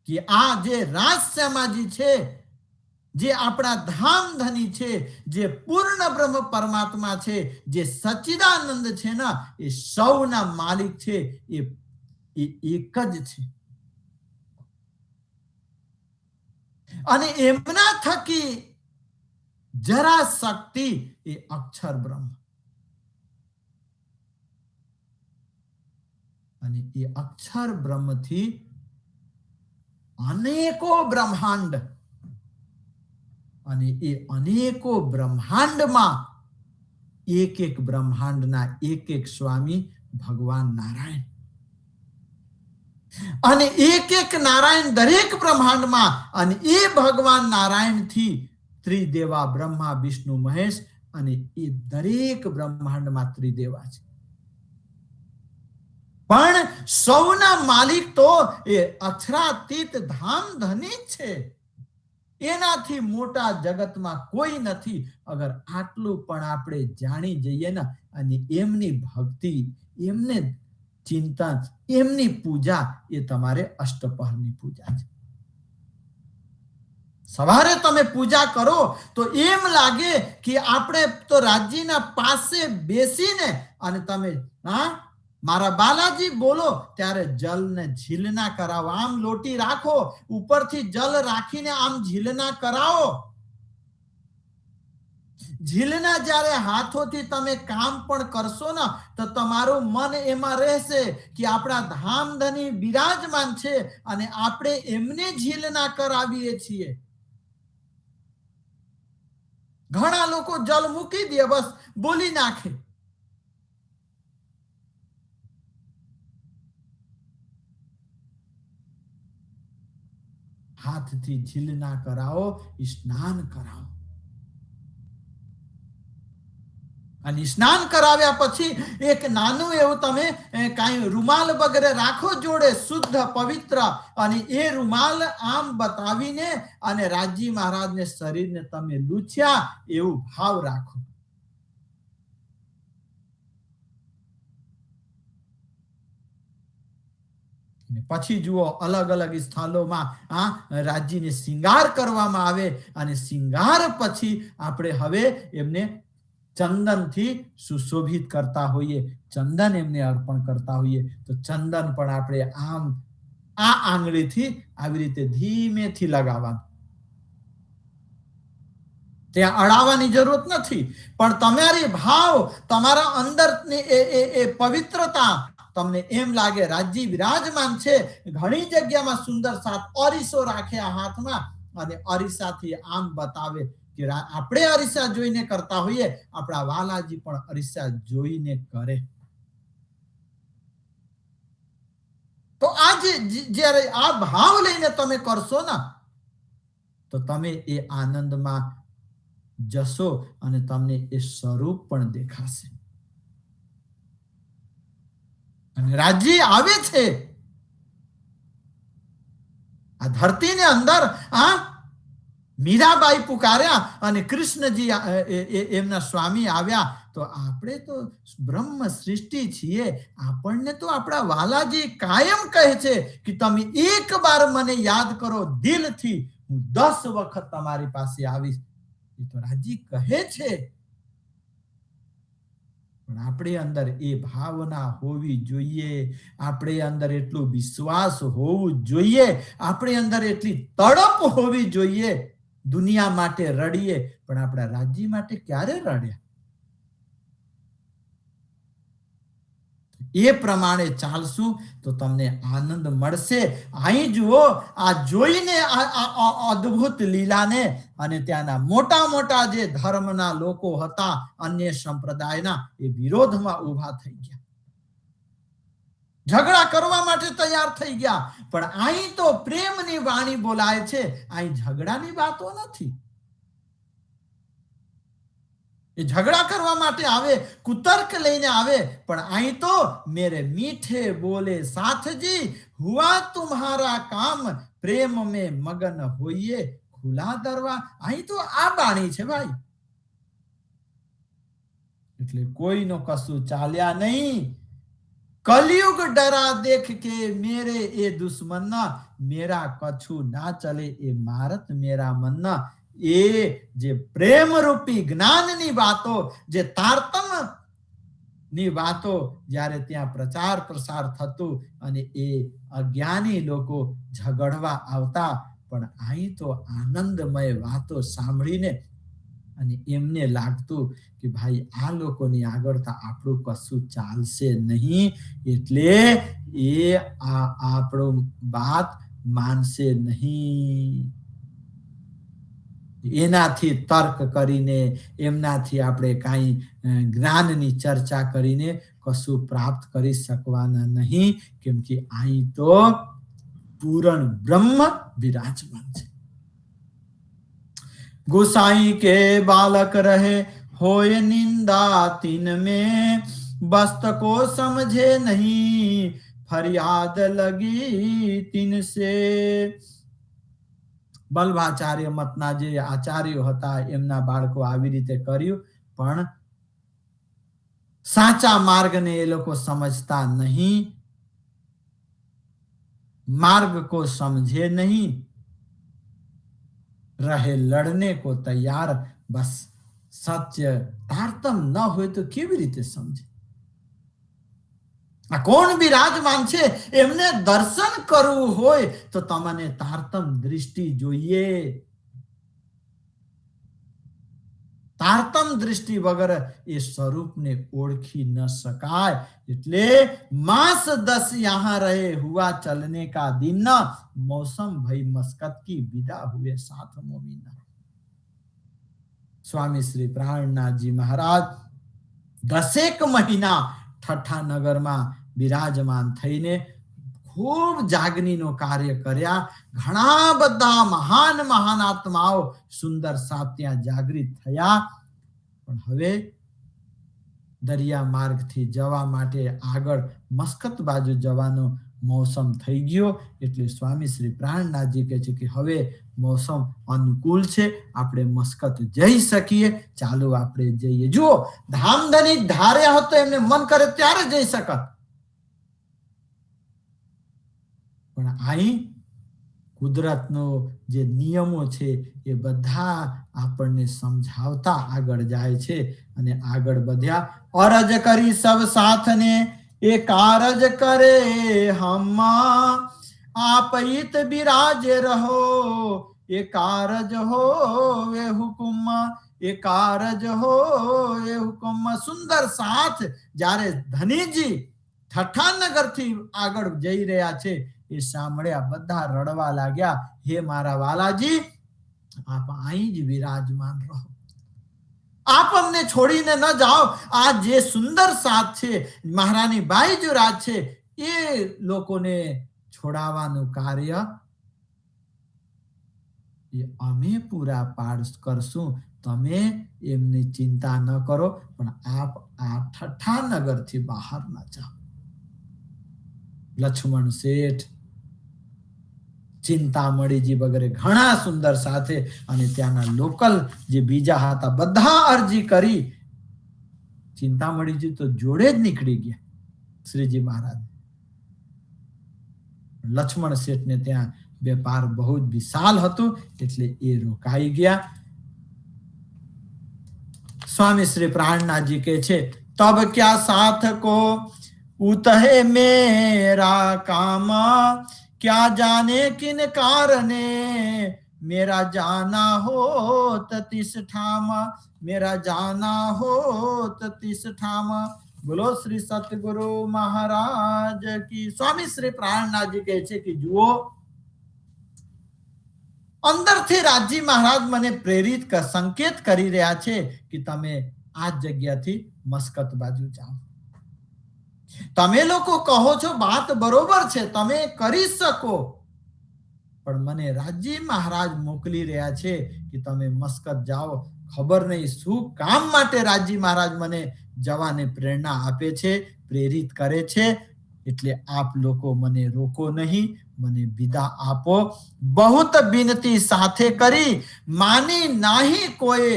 कि आ जे राजश्यामाजी छे जे आपणा धामधनी छे जे पूर्ण ब्रह्म परमात्मा छे जे सच्चिदानंद छे ना ए सौना मालिक छे ए एक ज छे अने एमना थकी जरा शक्ति ए अक्षर ब्रह्म अने ए अक्षर ब्रह्म थी अनेको ब्रह्मांड अने ए अनेको ब्रह्मांड मां एक एक ब्रह्मांड ना एक एक स्वामी भगवान नारायण अने एक एक नारायण दरेक ब्रह्मांड मां अने ए भगवान नारायण थी त्रिदेवा ब्रह्मा विष्णु महेश अने ए दरेक ब्रह्मांड मां त्रिदेवा छे पण सौना मालिक तो ए अक्षरातीत धामधनी छे एनाथी मोटा जगत में कोई नहीं। अगर आटलू पण आपणे जाणी जईए ना अने एमनी भक्ति एमने चिंतन एमनी पूजा ये तमारे अष्टपहरनी पूजा छे। સવારે તમે પૂજા કરો તો એમ લાગે કે આપણે તો રાજ્યના પાસે બેસીને અને તમે મારા બાલાજી બોલો ત્યારે જલને ઝીલના કરાવો. આમ લોટી રાખો, ઉપરથી જલ રાખીને આમ ઝીલના કરાવો. ઝીલના જ્યારે હાથોથી તમે કામ પણ કરશો ને તો તમારું મન એમાં રહેશે કે આપણા ધામધની બિરાજમાન છે અને આપણે એમને ઝીલના કરાવીએ છીએ. ઘણા લોકો જલ મૂકી દે, બસ બોલી નાખે. હાથથી ઝીલના કરાવો, સ્નાન કરાવો. અને સ્નાન કરાવ્યા પછી એક નાનું એવું તમે કાંઈ રૂમાલ વગેરે રાખો જોડે, શુદ્ધ પવિત્ર, અને એ રૂમાલ આમ બતાવીને અને રાજી મહારાજને શરીરને તમે લૂછ્યા એવું ભાવ રાખો. પછી જુઓ અલગ અલગ સ્થળોમાં રાજીને શિંગાર કરવામાં આવે અને શિંગાર પછી આપણે હવે એમને ચંદનથી સુશોભિત કરતા હોઈએ, ચંદન એમને અર્પણ કરતા હોઈએ. તો ચંદન પણ આપણે આમ આ આંગળીથી આવી રીતે ધીમેથી લગાવવાનું. ત્યાં અડાવવાની જરૂરત નથી, પણ તમારી ભાવ, તમારા અંદરની એ પવિત્રતા, તમને એમ લાગે રાજ્ય વિરાજમાન છે. ઘણી જગ્યામાં સુંદર સાથ અરીસો રાખ્યા હાથમાં અને અરીસાથી આમ બતાવે કે આપણે અરીસા જોઈને કરતા હોઈએ, આપણા વાલાજી પણ અરીસા જોઈને કરે. તો આજે જ્યારે આ ભાવ લઈને તમે કરશો ને તો તમે એ આનંદમાં જશો અને તમને એ સ્વરૂપ પણ દેખાશે. અને રાજ્ય આવે છે આ ધરતીની અંદર. મીરાબાઈ પુકાર્યા અને કૃષ્ણજી એમના સ્વામી આવ્યા. તો આપણે તો બ્રહ્મ સૃષ્ટિ છીએ. આપણને તો આપણા વાલાજી કાયમ કહે છે કે તમે એક વાર મને યાદ કરો દિલથી, હું 10 વખત તમારી પાસે આવીશ. એ તો રાજી કહે છે, પણ આપણે અંદર એ ભાવના હોવી જોઈએ. આપણે અંદર એટલો વિશ્વાસ હોવું જોઈએ. આપણે અંદર એટલી તડપ હોવી જોઈએ. દુનિયા માટે રડીએ પણ આપણા રાજ્ય માટે ક્યારે રડ્યા? એ પ્રમાણે ચાલશું તો તમને આનંદ મળશે. અહીં જુઓ, આ જોઈને અદ્ભુત લીલાને અને ત્યાંના મોટા મોટા જે ધર્મના લોકો હતા, અન્ય સંપ્રદાયના, એ વિરોધમાં ઉભા થઈ ગયા, ઝઘડા કરવા માટે તૈયાર થઈ ગયા. પણ અહીં તો પ્રેમની વાણી બોલાય છે. અહીં ઝઘડાની વાતો નથી. એ ઝઘડા કરવા માટે આવે, કુતર્ક લઈને આવે, પણ અહીં તો મેરે મીઠે બોલે સાથજી, હુઆ તુમ્હારા કામ, પ્રેમ में મગન હોઈએ ખુલા દરવા. અહીં તો આ બાણી છે ભાઈ. એટલે કોઈનો કશું ચાલ્યા નહીં. કલયુગ ડરા દેખ કે મેરે એ દુશ્મનના, મેરા કછું ના ચલે એ મારત મેરા મનના. એ જે પ્રેમ રૂપી જ્ઞાનની વાતો, જે તારતમ્યની વાતો જ્યારે ત્યાં પ્રચાર પ્રસાર થતું અને એ અજ્ઞાની લોકો ઝઘડવા આવતા, પણ અહીં તો આનંદમય વાતો સાંભળીને અને એમને લાગતું કે ભાઈ આ લોકોની આગળ તો આપણું કશું ચાલશે નહીં, એટલે એ આપણો વાત માનશે નહીં. એનાથી તર્ક કરીને, એમનાથી આપણે કાંઈ જ્ઞાનની ચર્ચા કરીને કશું પ્રાપ્ત કરી શકવાના નહીં, કેમ કે અહીં તો પૂરણ બ્રહ્મ વિરાજમાન છે. गोसाई के बालक रहे होय निंदा तिन में, बस्त को समझे नहीं फरियाद लगी तिन से. બલ્ભાચાર્ય મતના જે આચાર્યો હતા એમના બાળકો આવી રીતે કર્યું, પણ સાચા માર્ગને એ લોકો સમજતા નહીં, मार्ग को समझे नहीं. रहे लड़ने को तैयार। बस सत्य तारतम न હોય તો કેવી રીતે સમજે? આ કોણ બિરાજમાન છે એમને દર્શન કરવું હોય તો તમને તારતમ દૃષ્ટિ જોઈએ. તારતમ દૃષ્ટિ વગર એ સ્વરૂપને ઓળખી ન શકાય. એટલે मास 10 यहाँ रहे हुआ चलने का दिन, मौसम भई मस्कत की विदा हुए 7 महीना. स्वामी श्री प्राणनाथ जी महाराज 10 મહિના ઠઠ્ઠા નગરમાં બિરાજમાન થઈને ખૂબ જાગનીનો કાર્ય કર્યા. ઘણા બધા મહાન મહાન આત્માઓ સુંદર સાથ ત્યાં જાગૃત થયા. પણ હવે દરિયા માર્ગથી જવા માટે આગળ મસ્કત બાજુ જવાનો મૌસમ થઈ ગયો. એટલે સ્વામી શ્રી પ્રાણનાથજી કહે છે કે હવે મૌસમ અનુકૂળ છે, આપણે મસ્કત જઈ શકીએ, ચાલો આપણે જઈએ. જુઓ, ધામધની ધાર્યા હતો એમને મન કરે ત્યારે જઈ શકત, પણ અહીં કુદરતનો જે નિયમો છે એ બધા આપણને સમજાવતા આગળ જાય છે. અને આગળ વધ્યા. અરજ કરી સબ સાથને એ કારજ કરે હમ, आप इत बिराजे रहो ये कारज हो वे हुकुम, ये कारज हो ये हुकुम. सुंदर साथ જ્યારે ધનીજી ઠઠ્ઠા નગરથી આગળ જઈ રહ્યા છે એ સાંભળ્યા બધા રડવા लाग्या. हे મારા વાલાજી, આપ અહીં જ વિરાજમાન રહો, આપ અમને છોડીને ન જાઓ. આ જે સુંદર સાથ છે, મહારાણી બાઈજુરાજ છે, એ લોકોને છોડાવવાનું કાર્ય એ અમે પૂરા પાડ કરશું, તમે એમની ચિંતા ન કરો, પણ આપ આ ઠઠ્ઠા નગરથી બહાર ન જાઓ. લક્ષ્મણ શેઠ, ચિંતામણીજી વગેરે ઘણા સુંદર સાથે અને ત્યાંના લોકલ જે બીજા હતા બધા અરજી કરી. ચિંતામણીજી તો જોડે જ નીકળી ગયા શ્રીજી મહારાજ. લક્ષ્મણ શેઠને ત્યાં વેપાર બહુ જ વિશાલ હતું એટલે એ રોકાઈ ગયા. स्वामी श्री प्राणनाथ जी के छे तब क्या साथ को उतहे मेरा काम, क्या जाने किन कारणे मेरा जाना हो तिस ठाम, मेरा जाना हो तिस ठाम. बोलो श्री सतगुरु महाराज की. स्वामी श्री प्राणनाथ जी कहे छे कि जुओ, અંદરથી રાજી મહારાજ મને પ્રેરિત સંકેત કરી રહ્યા છે કે તમે આ જગ્યાથી મસ્કત બાજુ જાઓ. તમે લોકો કહો છો વાત બરોબર છે, તમે કરી શકો, પણ મને રાજી મહારાજ મોકલી રહ્યા છે કે તમે મસ્કત જાઓ. ખબર નહીં શું કામ માટે રાજી મહારાજ મને જવાને પ્રેરણા આપે છે, પ્રેરિત કરે છે. એટલે આપ લોકો મને રોકો નહીં, મને વિદા આપો. बहुत विनती साथे करी, मानी नाही कोई,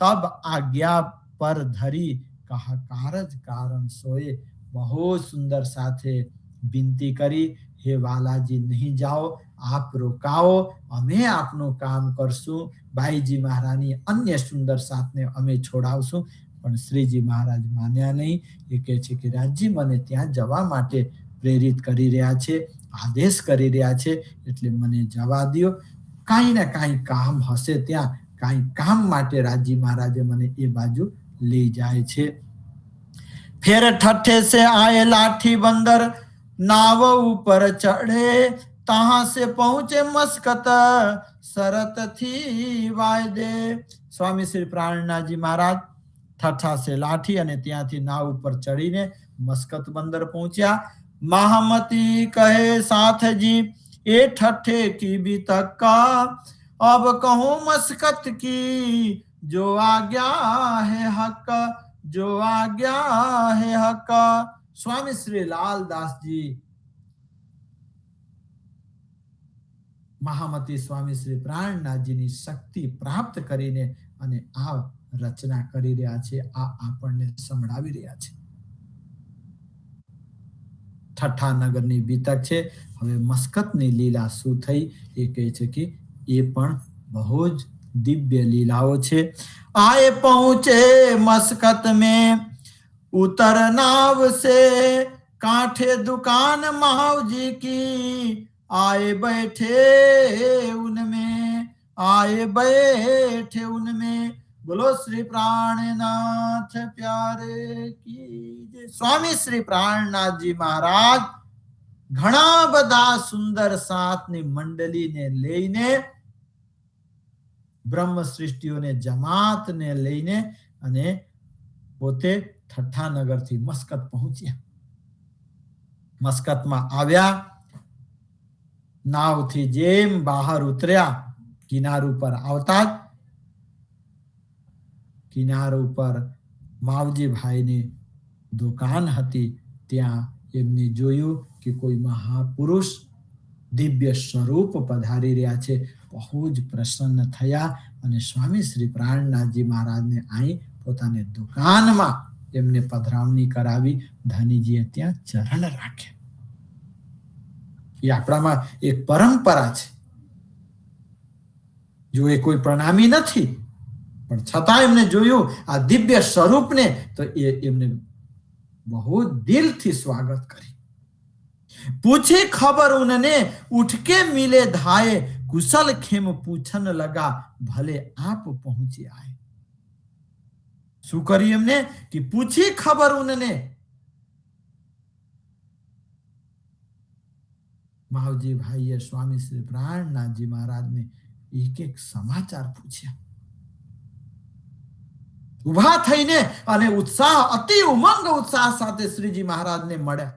तब आज्ञा पर धरी, कहा कारज कारण सोए. बहुत सुंदर साथे विनती करी, हे वालाजी नहीं जाओ, आप रोकाओ, अमे आपनो काम करसू. बाईजी महारानी अन्य सुंदर साथने अमे छोड़ावसू. पण श्रीजी महाराज मान्या नहीं. એ કહે છે કે રાજી મને ત્યાં જવા માટે પ્રેરિત કરી રહ્યા છે, આદેશ કરી રહ્યા છે, એટલે મને જવા દો. કાંઈ ને કાંઈ કામ હશે ત્યાં, કાંઈ કામ માટે રાજી મહારાજે મને એ બાજુ લઈ જાય છે. ફેર ઠઠ્ઠે से आए लाठी बंदर, नाव ऊपर चढ़े, तहां से पहुंचे मस्कत, शरत थी वायदे. स्वामी श्री प्राणनाथ जी महाराज ઠઠ્ઠા से लाठी અને ત્યાંથી નાવ ઉપર ચડીને મસ્કત બંદર પહોંચ્યા. महामती कहे साथ जी, ए ठट्ठे की भी तक्का, अब कहूं मस्कत की, जो आज्ञा है हक, जो आज्ञा है हक. स्वामी श्री लालदास जी महामती स्वामी श्री प्राणनाथ जी ની શક્તિ પ્રાપ્ત કરીને અને આ રચના કરી રહ્યા છે, આ આપણને સંભળાવી રહ્યા છે. ઠઠ્ઠા નગરની બીતક છે. હવે મસ્કતની લીલા શું થઈ એ કહે છે કે એ પણ બહુ જ દિવ્ય લીલાઓ છે। आए पहुंचे मस्कत में उतर नाव से, कांठे दुकान मावजी की आए बैठे उनमें, आए बैठे उनमें। बोलो श्री प्राणनाथ प्यारे की जय। स्वामी श्री प्राणनाथ जी महाराज घणा बधा सुंदर सातनी मंडली ने लईने, ब्रह्म सृष्टिओने जमात ने लईने अने पोते ठट्ठानगर थी मस्कत पहुंच्या। मस्कत में आव्या, नाव थी जेम बाहर उतर्या, किनारू पर आवता किनारू पर मावजी भाई ने दुकान हती। त्यां एमने जोयुं कि कोई महापुरुष दिव्य स्वरूप पधारी रह्या छे। बहुत ज प्रसन्न थया अने स्वामी श्री प्राणनाथ जी महाराज ने आई पोताने दुकान में एमने पधरावणी करावी। धनीजीए त्यां चरण राख्या। ये आपणामां एक परंपरा छे। जो ए कोई प्रणामी नथी, पण छतां एमने जोयुं आ दिव्य स्वरूप ने, तो एमने बहुत दिल थी स्वागत करी। पूछी खबर उनने, उठ के मिले धाये, कुशल खेम पूछन लगा, भले आप पहुंचे आए। शू करी एमने कि पूछी खबर उनने। मावजी भाई स्वामी श्री प्राणनाथ जी महाराज ने एक एक समाचार पूछ्या। उभा थईने अने उत्साह, अति उमंग उत्साह साथे श्रीजी महाराज ने मळ्या।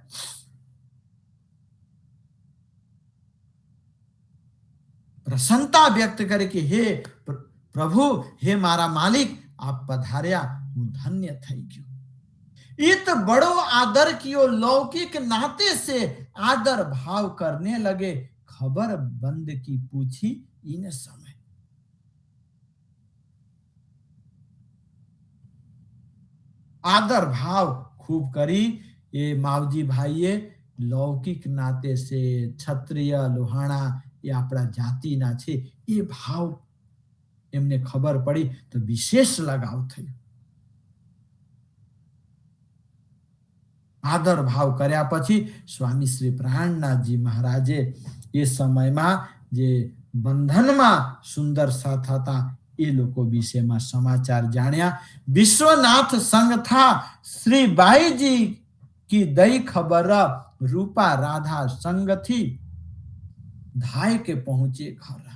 प्रसन्नता व्यक्त करे कि हे प्रभु, हे मारा मालिक, आप पधार्या, हूँ धन्य थई गयो। इत बड़ो आदर कियो, लौकिक नाते से आदर भाव करने लगे। खबर बंद की पूछी इन समय। आदर भाव खूब करी। ये मावजी भाईए लौकिक नाते से क्षत्रिय लोहाणा ये आपड़ा जाति ना छे, ये भाव एमने खबर पड़ी तो विशेष लगाव थयो। आदर भाव कर्या पछी स्वामी श्री प्राणनाथ जी महाराजे ये समय में जे बंधन में सुंदर साथ था ए लोको विषय में समाचार जाण्या। विश्वनाथ संग था श्री बाई जी की दई खबर, रूपा राधा संग थी धाय के पहुंचे घर।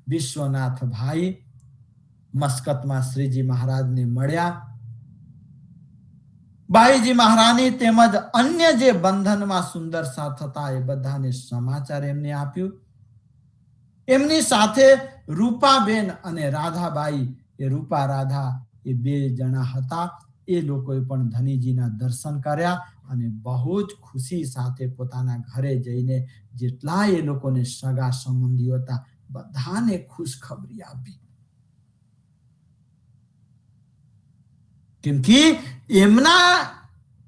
विश्वनाथ भाई मस्कत में श्रीजी महाराज ने मळ्या। बाईजी महारानी तेमज अन्य जे बंधन में सुंदर साथ था ए बधाने समाचार एमने आप्યું। एमनी साथे रूपाबेन अने राधाबाई, ए रूपा राधा ए बे जणा हता। ए लोकोए पण धनीजीना दर्शन कर्या अने बहुत खुशी साथे पोताना घरे जईने जेटला ए लोकोने सगा संबंधीओ हता बधाने खुश खबरी आपी। केमके एमना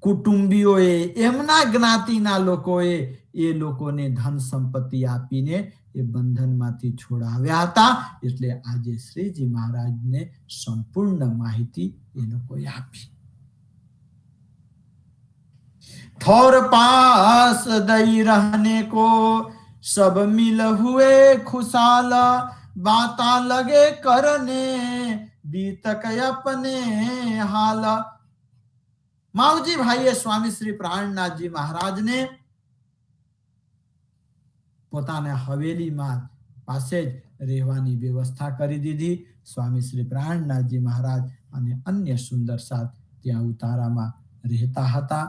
कुटुंबीओए, एमना ज्ञातिना लोकोए ए लोकोने धन संपत्ति आपीने ए बंधन मांथी छोड़ाव्या हता। एटले आजे श्रीजी महाराज ने संपूर्ण माहिती ए लोकोए आपी। थोर पास दई रहने को सब मिल हुए खुशाल, बाता लगे करने बीतक अपने हाल। मावजी भाई स्वामी श्री प्राणनाथ जी महाराज ने पोताने हवेली में पासे રહેવાની व्यवस्था करी दीधी। स्वामी श्री प्राणनाथ जी महाराज अने अन्य सुंदर साथ त्या उतारा में रहता हता।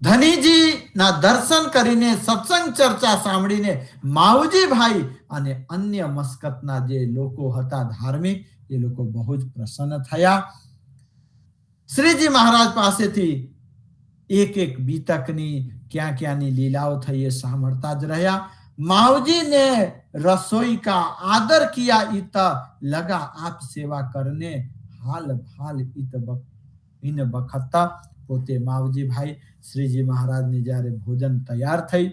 धनीजी ना दर्शन करीने सत्संग चर्चा सांभळीने मावजी भाई अने अन्य मस्कतना जे लोको हता धार्मिक ए लोको बहुत प्रसन्न थया। श्रीजी महाराज पासेथी एक एक बीतकनी क्या क्यानी लीलाओ थई ए सांभळता ज रह्या। मावजी ने रसोई का आदर किया, इत लगा आप सेवा करने, हाल भाल इन बखत पोते मावजी भाई श्रीजी महाराज ने जारे भोजन तैयार थई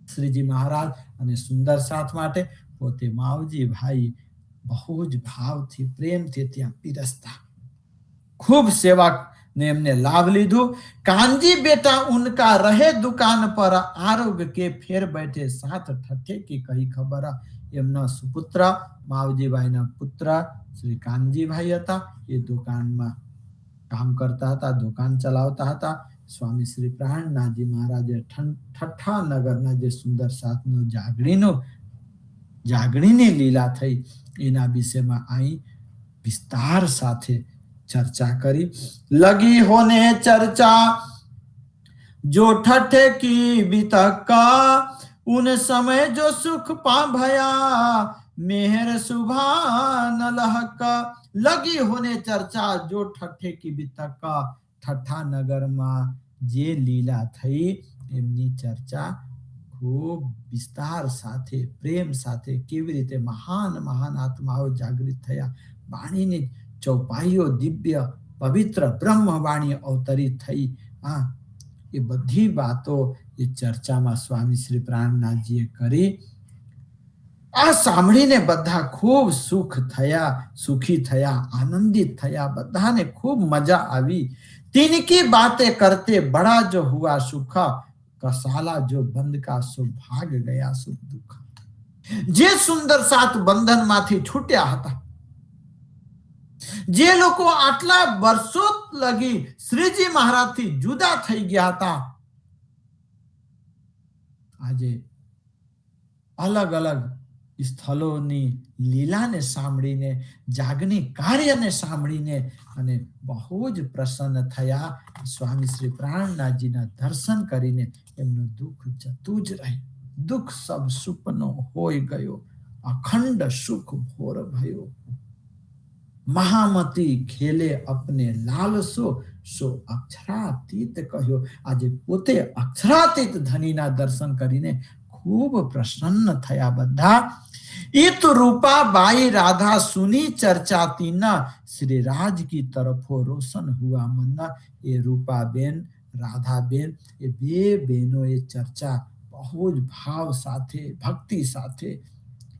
શ્રીજી મહારાજ અને સુંદર સાથ માટે પોતે માવજી ભાઈ બહુ જ ભાવથી પ્રેમથી ત્યાં પીરસતા. खूब सेवा ने एमने लाभ लीधो. कांजी बेटा उनका रहे दुकान पर आरोग्य के फेर बैठे साथ ठठे की कही खबर. एमना सुपुत्र मावजी भाई ना पुत्र श्री कांजी भाई हता. ये दुकान में काम करता था, दुकान चलावता था. स्वामी श्री प्राणनाथजी महाराजे ठठ्ठा नगरना जे सुंदर साथनो जागણીની લીલા થઈ એના વિષયમાં અહીં વિસ્તાર સાથે चर्चा करी. लगी होने चर्चा जो ठठे की बितका, उन समय जो सुख पा भया मेहर सुभान लहका. लगी होने चर्चा जो ठठे की बितका, ठठ्ठा नगर में जे लीला थई एमनी चर्चा खूब विस्तार साथे प्रेम साथे केवी रीते महान महान आत्माओ जागृत थया. वाणी चौपाईओ दिव्य पवित्र ब्रह्मवाणी अवतरित थई. हाँ, ये बधी बातों ये चर्चा में स्वामी श्री प्राणनाथजीए करी. आ सांभळीने बधा खूब सुखी थया, आनंदित थया. बधाने खूब मजा आवी. तिनकी बातें करते बड़ा जो हुआ सुख, कसाला जो बंद का सो भाग गया सो दुख. जे सुंदर साथ बंधन माथी छूट्या हता, जे लोग आटला वर्षो लगी श्रीजी महाराज थी जुदा थई गया था, आजे अलग अलग स्थलोनी લીલાને સાંભળીને જાગની કાર્યને સાંભળીને અને બહુ જ પ્રસન્ન થયા. સ્વામી શ્રી પ્રાણનાથજીના દર્શન કરીને એમનું દુઃખ જતું જ રહ્યું. દુઃખ સબ સુપનો હોઈ ગયો, અખંડ સુખ ભોર ભયો. महामती खेले अपने लालसो सो अक्षरातीत कहो. आज पोते अक्षरातीत धनीना दर्शन करीने खूब प्रसन्न थया बधा. इत रूपा बाई राधा सुनी चर्चा तीना, श्री राज की तरफो रोशन हुआ मन्ना. ये रूपा बेन राधा बेन ये बे बेनो ये चर्चा बहुत भाव साथे भक्ति साथे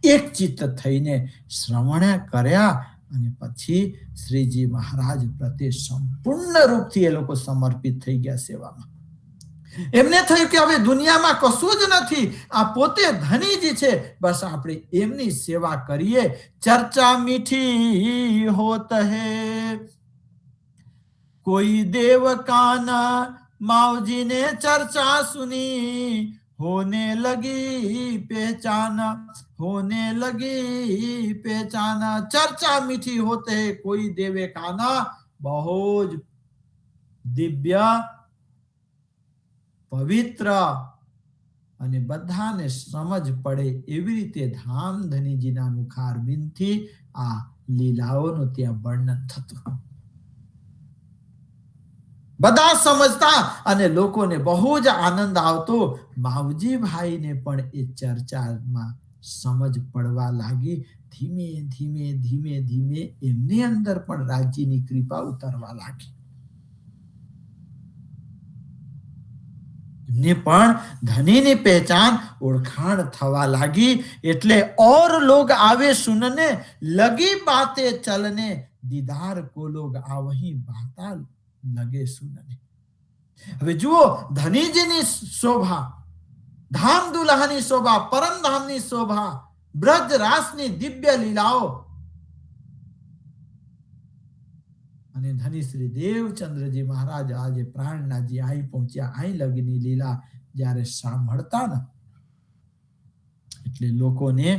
एक चित्त थईने श्रवण कर्या. અને પછી શ્રીજી મહારાજ પ્રત્યે સંપૂર્ણ રૂપથી એ લોકો સમર્પિત થઈ ગયા સેવામાં. એમને થયું કે હવે દુનિયામાં કશું જ નથી, આ પોતે ધનીજી છે, બસ આપણે એમની સેવા કરીએ. ચર્ચા મીઠી હોત હે કોઈ દેવ કાના, मावजी ने चर्चा सुनी होने लगी पहचान, होने लगी पहचान. चर्चा मीठी होते कोई देवे काना, बहुत दिव्य पवित्र અને બધાને સમજ પડે એવી રીતે ધામધનીજીના મુખારબિંદથી આ લીલાઓનું ત્યાં વર્ણન થતું. બધા સમજતા અને લોકોને બહુ જ આનંદ આવતો. માવજી ભાઈને પણ એ ચર્ચામાં સમજ પડવા લાગી. ધીમે ધીમે ધીમે ધીમે એમની અંદર પણ રાજ્યની કૃપા ઉતરવા લાગી. એમને પણ ધનીની પહેચાન ઓળખાણ થવા લાગી. એટલે और लोग आवे सुनने लगी बातें चलने, दीदार को लोग आवही बाता लगे सुनने. હવે જુઓ ધનીજીની શોભા, ધામ દુલ્હાની શોભા, પરમધામની શોભા, બ્રજ રાસની દિવ્ય લીલાઓ અને ધની શ્રી દેવચંદ્રજી મહારાજ આજે પ્રાણનાથજી અહીં પહોંચ્યા, અહીં લગીની લીલા જ્યારે સાંભળતા ને એટલે લોકોને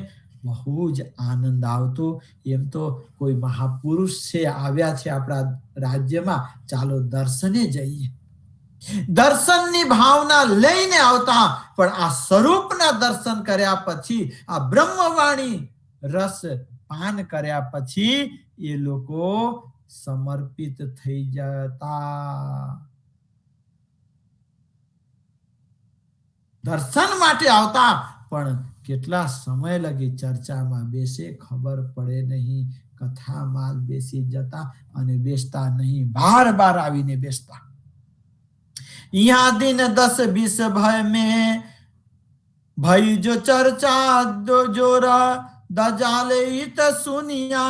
બહુ જ આનંદ આવતો. એમ તો કોઈ મહાપુરુષ છે આવ્યા છે આપણા રાજ્યમાં, ચાલો દર્શને જઈએ. દર્શનની ભાવના લઈને આવતા, પણ આ સ્વરૂપના દર્શન કર્યા પછી, આ બ્રહ્મવાણી રસ પાન કર્યા પછી એ લોકો સમર્પિત થઈ જતા. દર્શન માટે આવતા, પણ કેટલા સમય લગી ચર્ચામાં બેસે ખબર પડે નહીં. કથામાં બેસી જતા અને બેસતા નહીં, બાર બાર આવીને બેસતા. यहाँ दिन 10-20 भय में भाई जो चर्चा दो जोरा दजाले इत सुनिया,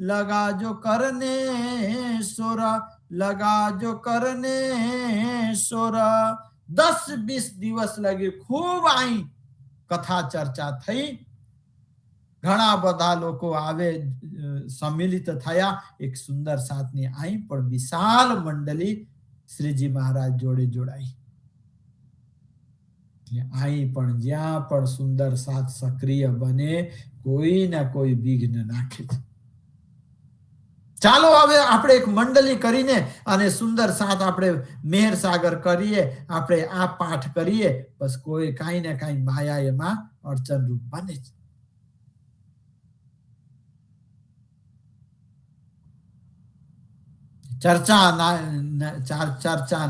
लगा जो करने सोरा, लगा जो करने सोरा। 10-20 દિવસ લગી ખૂબ આઈ કથા ચર્ચા થઈ. ઘણા બધા લોકો આવે, સંમિલિત થયા. એક સુંદર સાથની આઈ પણ વિશાળ મંડળી શ્રીજી મહારાજ જોડે જોડાઈ. આઈ પણ જ્યાં પણ સુંદર સાથ સક્રિય બને, કોઈ ના કોઈ વિઘ્ન નાખે છે. ચાલો હવે આપણે એક મંડળી કરીને અને સુંદર સાથ આપણે મેહર સાગર કરીએ, આપણે આ પાઠ કરીએ. બસ કોઈ કાંઈ ને કાંઈ માયા એમાં અડચણરૂપ બને છે. ચર્ચા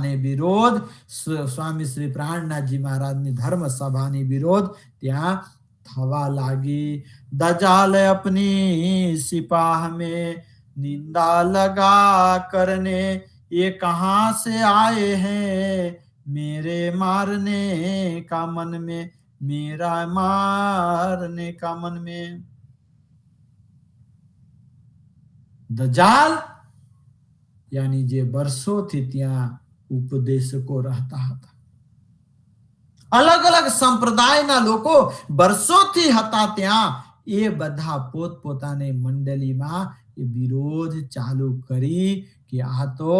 ને વિરોધ, સ્વામી શ્રી પ્રાણનાથજી મહારાજની ધર્મ સભાની વિરોધ ત્યાં થવા લાગી. दजाल अपनी सिपाह में निंदा लगा करने, ये कहाँ से आए हैं मेरे मारने का मन में, मेरा मारने का मन में। दजाल यानी जे વર્ષોથી ત્યાં ઉપદેશકો રહેતા હતા. અલગ અલગ સંપ્રદાયના લોકો વર્ષોથી હતા ત્યાં. એ બધા પોતપોતાની મંડળીમાં એ વિરોધ ચાલુ કરી કે આ તો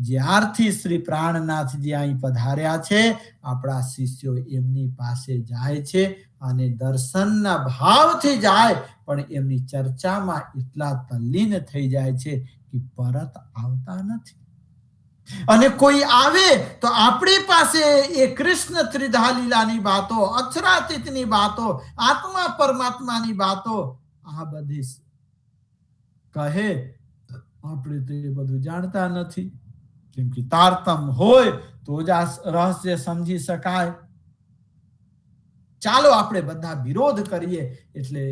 જ્યારથી શ્રી પ્રાણનાથજી અહીં પધાર્યા છે, આપણા શિષ્યો એમની પાસે જાય છે અને દર્શનના ભાવથી જાય, પણ એમની ચર્ચામાં એટલા તલ્લીન થઈ જાય છે કે પરત આવતા નથી. અને કોઈ આવે તો આપણી પાસે એ કૃષ્ણ ત્રિધા લીલાની વાતો, અક્ષરાતીતની વાતો, આત્મા પરમાત્માની વાતો આ બધી કહે. આપણે તો એ બધું જાણતા નથી, કેમ કે તારતમ હોય તો જ આ રહસ્ય સમજી શકાય. ચાલો આપણે બધા વિરોધ કરીએ. એટલે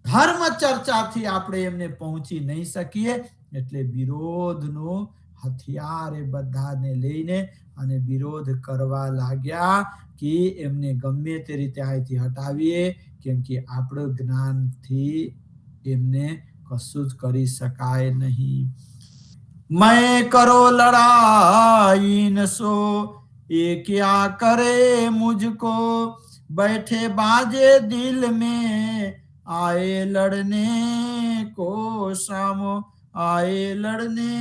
ધર્મ ચર્ચાથી આપણે એમને પહોંચી નહીં શકીએ, એટલે વિરોધનો હથિયાર એ બધાને લઈને અને વિરોધ કરવા લાગ્યા કે એમને ગમે તે રીતે અહીંથી હટાવીએ, કેમ કે આપણો જ્ઞાનથી એમને કશું જ કરી શકાય નહીં. मैं करो लड़ाई न सो, ये क्या करे मुझको, बैठे बाजे दिल में, आए लड़ने को सामो, आए लड़ने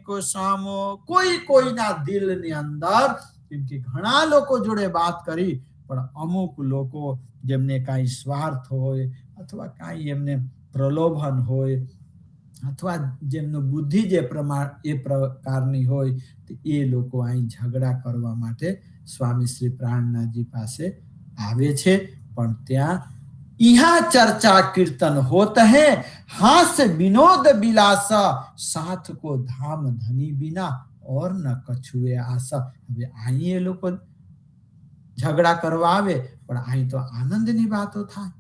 को सामो. कोई कोईना दिलની અંદર, કેમ કે ઘણા લોકો જોડે વાત કરી, પણ અમુક લોકો જેમને કાંઈ સ્વાર્થ હોય અથવા કાંઈ એમને પ્રલોભન હોય અથવા જેમનો બુદ્ધિ જે પ્રકારની હોય, એ લોકો અહીં ઝઘડા કરવા માટે સ્વામી શ્રી પ્રાણનાથજી પાસે આવે છે. પણ ત્યાં यहाँ चर्चा कीर्तन होत है, हास विनोद बिलासा, साथ को धाम धनी बिना और न कछुए आशा. હવે અહીં એ લોકો ઝઘડા કરવા આવે, પણ અહીં તો આનંદની વાતો થાય,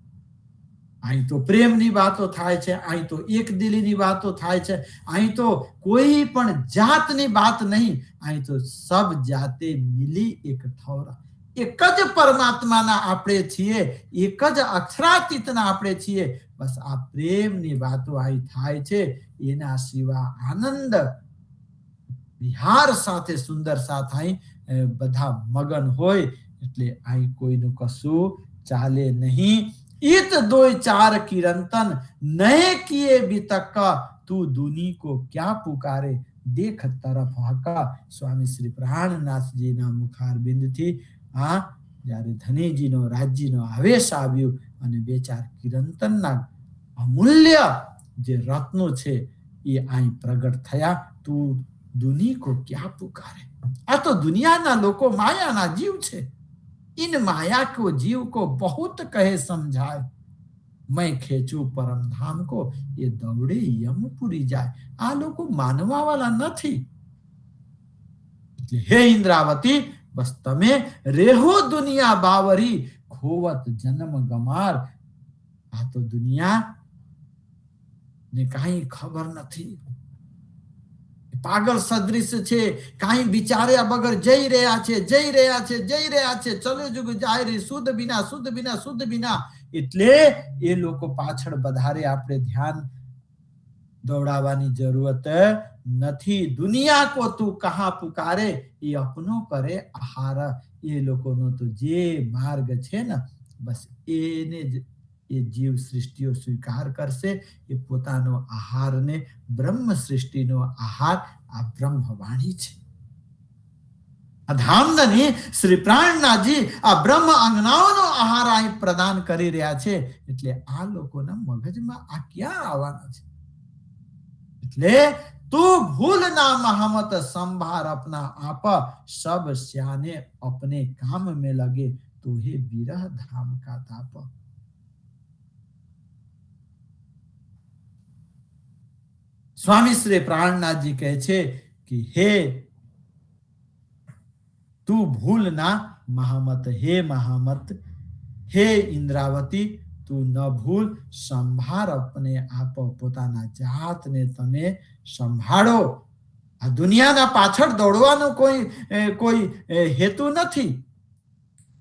અહીં તો પ્રેમની વાતો થાય છે, અહીં તો એક દિલીની વાતો થાય છે, અહીં તો કોઈ પણ જાતની વાત નહીં, અહીં તો સબ જાતે મિલી એક ઠૌરા. એક જ પરમાત્માના આપણે છીએ, એક જ અક્ષરાતીતના આપણે છીએ. બસ આ પ્રેમની વાતો અહીં થાય છે. એના સિવાય આનંદ વિહાર સાથે સુંદર સાથ અહીં બધા મગન હોય, એટલે અહીં કોઈનું કશું ચાલે નહીં. इत दो चार किरंतन नए किए बितक्का, तू दुनी को क्या पुकारे, देख तरफ हका. સ્વામી શ્રી પ્રાણનાથજીના મુખારબિંદથી આ જ્યારે ધનીજીનો રાજ્યનો આવેશ આવ્યો અને બે ચાર કિરંતનના અમૂલ્ય જે રત્નો છે એ અહીં પ્રગટ થયા. તું दुनी को क्या पुकारे. આ તો દુનિયાના લોકો માયાના જીવ છે. इन माया को जीव को बहुत कहे समझाए, मैं खेचू परम धाम को, ये दौड़े यमपुरी जाए. आ लोग मानवा वाला નથી. हे इंद्रावती, बस तमे रेहो दुनिया बावरी, खोवत जन्म गमार. आ तो दुनिया ने कहीं खबर નથી. પાગલ સદૃશ છે, કાંઈ વિચાર્યા વગર જઈ રહ્યા છે, ચલો જુગ જાય રે, શુદ્ધ વિના. એટલે એ લોકો પાછળ વધારે આપણે ધ્યાન દોડાવવાની જરૂરત નથી. દુનિયા કો તું કહા પુકારે, એ અપનો કરે આહાર. એ લોકોનો તો જે માર્ગ છે ને, બસ એને જ એ જીવ સૃષ્ટિઓ સ્વીકાર કરશે. એ પોતાનો આહારને, બ્રહ્મ સૃષ્ટિનો આહાર આ બ્રહ્મવાણી છે. આ ધામધની શ્રી પ્રાણનાથજી આ બ્રહ્મ અંગનાઓનો આહાર અહીં પ્રદાન કરી રહ્યા છે. એટલે આ લોકોના મગજમાં આ ક્યાં આવવાના છે? એટલે તું ભૂલ ના મહામત સંભાર अपना आप, सब स्याने अपने काम में लगे, तो हे विरह धाम का ताप. સ્વામી શ્રી પ્રાણનાથજી કહે છે કે હે તું ભૂલ ના મહામત, હે મહામત, હે ઇન્દ્રાવતી, તું ન ભૂલ, સંભાર अपने आप, પોતાના જાતને તમે સંભાળો. આ દુનિયાના પાછળ દોડવાનો કોઈ હેતુ નથી,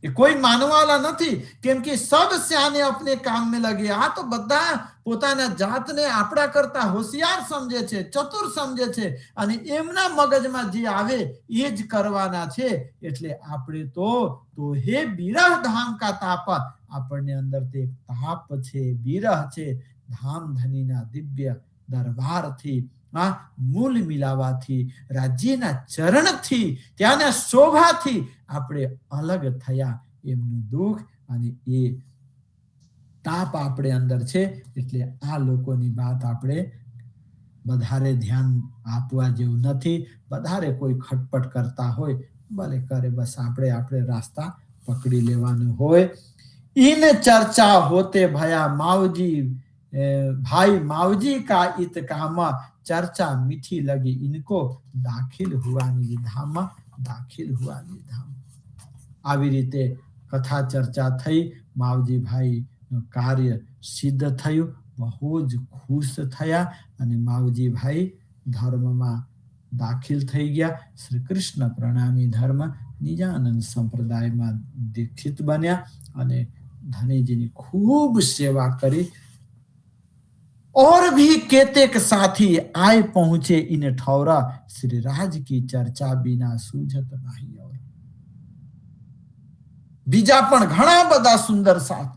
એ કોઈ માનવાલા નથી. કેમ કે સબ સ્યાને अपने काम में लगे. આ તો બધા પોતાના જાતને આપણા કરતા હોશિયાર સમજે છે, ચતુર સમજે છે, અને એમના મગજમાં જે આવે એ જ કરવાના છે. એટલે આપણે તો હે વિરહ ધામ કા તાપ, આપણને અંદર તે તાપ છે, વિરહ છે. ધામધનીના દિવ્ય દરબારથી, આ મૂલ મિલાવાથી, રાજ્યના ચરણથી, ત્યાંના શોભાથી આપણે અલગ થયા. એમનું દુઃખ અને એ તાપ આપણે અંદર છે. એટલે આ લોકોની વાત આપણે વધારે ધ્યાન આપવા જેવું નથી. વધારે કોઈ ખટપટ કરતા હોય ભલે કરે, બસ આપણે રાસ્તા પકડી લેવાનું હોય. इन चर्चा होते भया मावजी, भाई मावजी का इत काम, चर्चा मीठी लगी इनको, दाखिल हुआ निधाम. આવી રીતે કથા ચર્ચા થઈ. માવજી ભાઈ નું કાર્ય સિદ્ધ થયું, બહુ જ ખુશ થયા અને માવજી ભાઈ ધર્મમાં દાખલ થઈ ગયા. શ્રી કૃષ્ણ પ્રણામી ધર્મ નિજાનંદ સંપ્રદાયમાં દીક્ષિત બન્યા અને ધनीजीની खूब सेवा करी. और भी केतेक साथी आए पहुंचे इन ठौरा, श्री राज की चर्चा बिना सूझत नहीं. और બીજા પણ ઘણા બધા સુંદર સાથ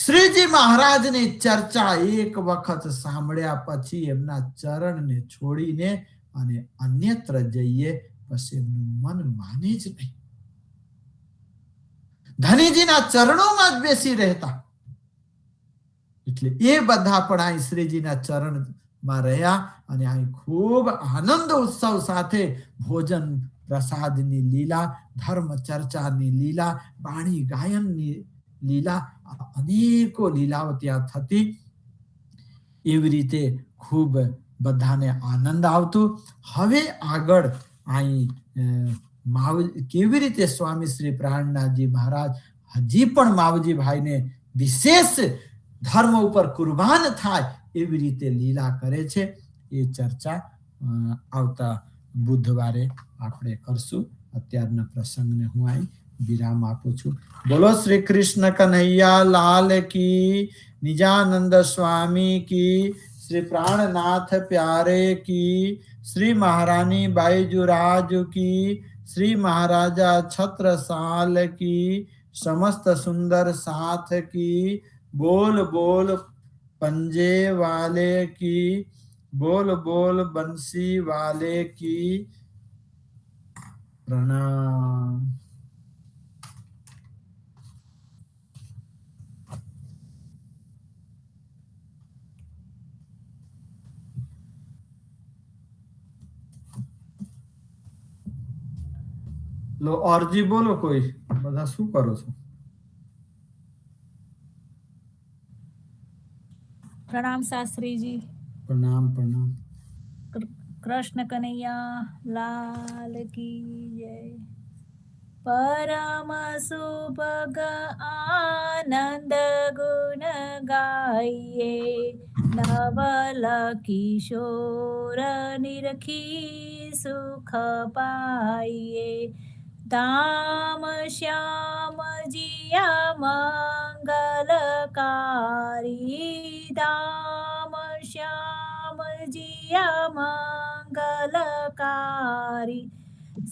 શ્રીજી મહારાજની ચર્ચા એક વખત સાંભળ્યા પછી એમના ચરણને છોડીને અને અન્યત્ર જઈએ પછી એમનું મન માને જ નહીં. ધનીજીના ચરણોમાં જ બેસી રહેતા. એટલે એ બધા પણ અહીં શ્રીજીના ચરણમાં રહ્યા અને અહીં ખૂબ આનંદ ઉત્સવ સાથે ભોજન પ્રસાદની લીલા, ધર્મ ચર્ચાની લીલા, વાણી ગાયનની લીલા, અનેકો લીલાઓ ત્યાં થતી. એવી રીતે ખૂબ બધાને આનંદ આવતું. હવે આગળ અહીં કેવી રીતે સ્વામી શ્રી પ્રાણનાથજી મહારાજ હજી પણ માવજી ભાઈને વિશેષ ધર્મ ઉપર કુરબાન થાય એવી રીતે લીલા કરે છે, એ ચર્ચા આવતા બુધવારે આપણે કરશું. અત્યારના પ્રસંગને હું અહીં વિરામ આપું છું. બોલો શ્રી કૃષ્ણ કનૈયા લાલ કી, નિજાનંદ સ્વામી કી, શ્રી પ્રાણનાથ પ્યારે કી, શ્રી મહારાની બાઈजुराज की, श्री महाराजा छत्रसाल की, समस्त सुंदर साथ की, बोल बोल पंजे वाले की, बोल बोल बंसी वाले की. प्रणाम. લો અરજી બોલો, કોઈ બધા શું કરો છો? પ્રણામ શાસ્ત્રીજી. પ્રણામ પ્રણામ. કૃષ્ણ કનૈયા લાલ की जय. परम सुभग आनंद गुण गाइए, નવલ કિશોર નિરખી સુખ પાઈએ ધામ શ્યામ જીયા મંગલકારી ધામ શ્યામ જીયા મંગલકારી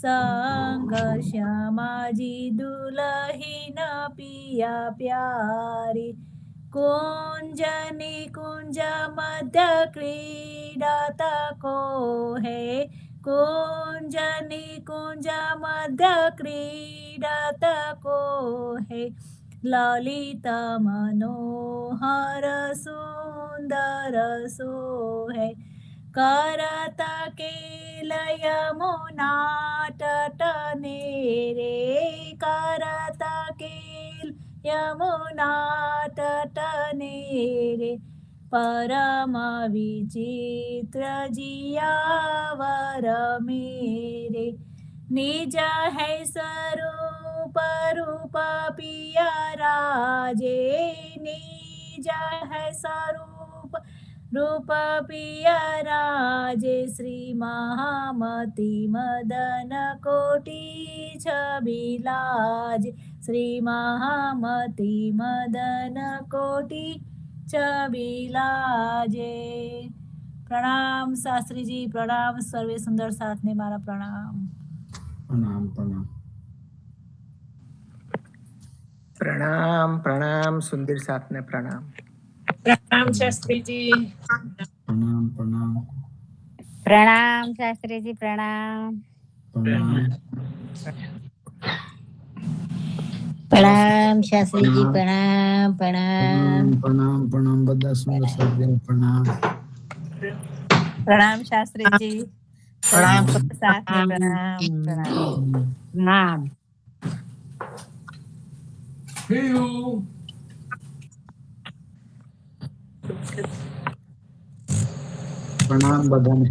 સંગ શ્યામાજી દુલહીન પિયા પ્યારી कुंजनी कुंज मध्य क्रीडत को है कुंजनी कुंज मध्य क्रीडत को है ललित मनोहर सुंदर सो है करत केलय मुना तटने रे करत केल यमुना तटने रे परम विचित्र जियावर मेरे निज है स्वरूप रूप पिया राजे निज है स्वरूप रूप पिया राजे श्री महामती मदन कोटि छबिलाज श्री महामती मदन कोटि छबिलाजे। प्रणाम शास्त्री जी, प्रणाम सर्वे सुंदर साथ ने मारा प्रणाम। प्रणाम प्रणाम प्रणाम प्रणाम सुंदर साथ ने प्रणाम। प्रणाम शास्त्री जी। प्रणाम प्रणाम प्रणाम शास्त्री जी, प्रणाम प्रणाम प्रणाम शास्त्री जी, प्रणाम प्रणाम प्रणाम प्रणाम બધા સુંદર સભ્ય પ્રણામ प्रणाम शास्त्री जी, प्रणाम साथ में प्रणाम प्रणाम। પ્રણામ બધાને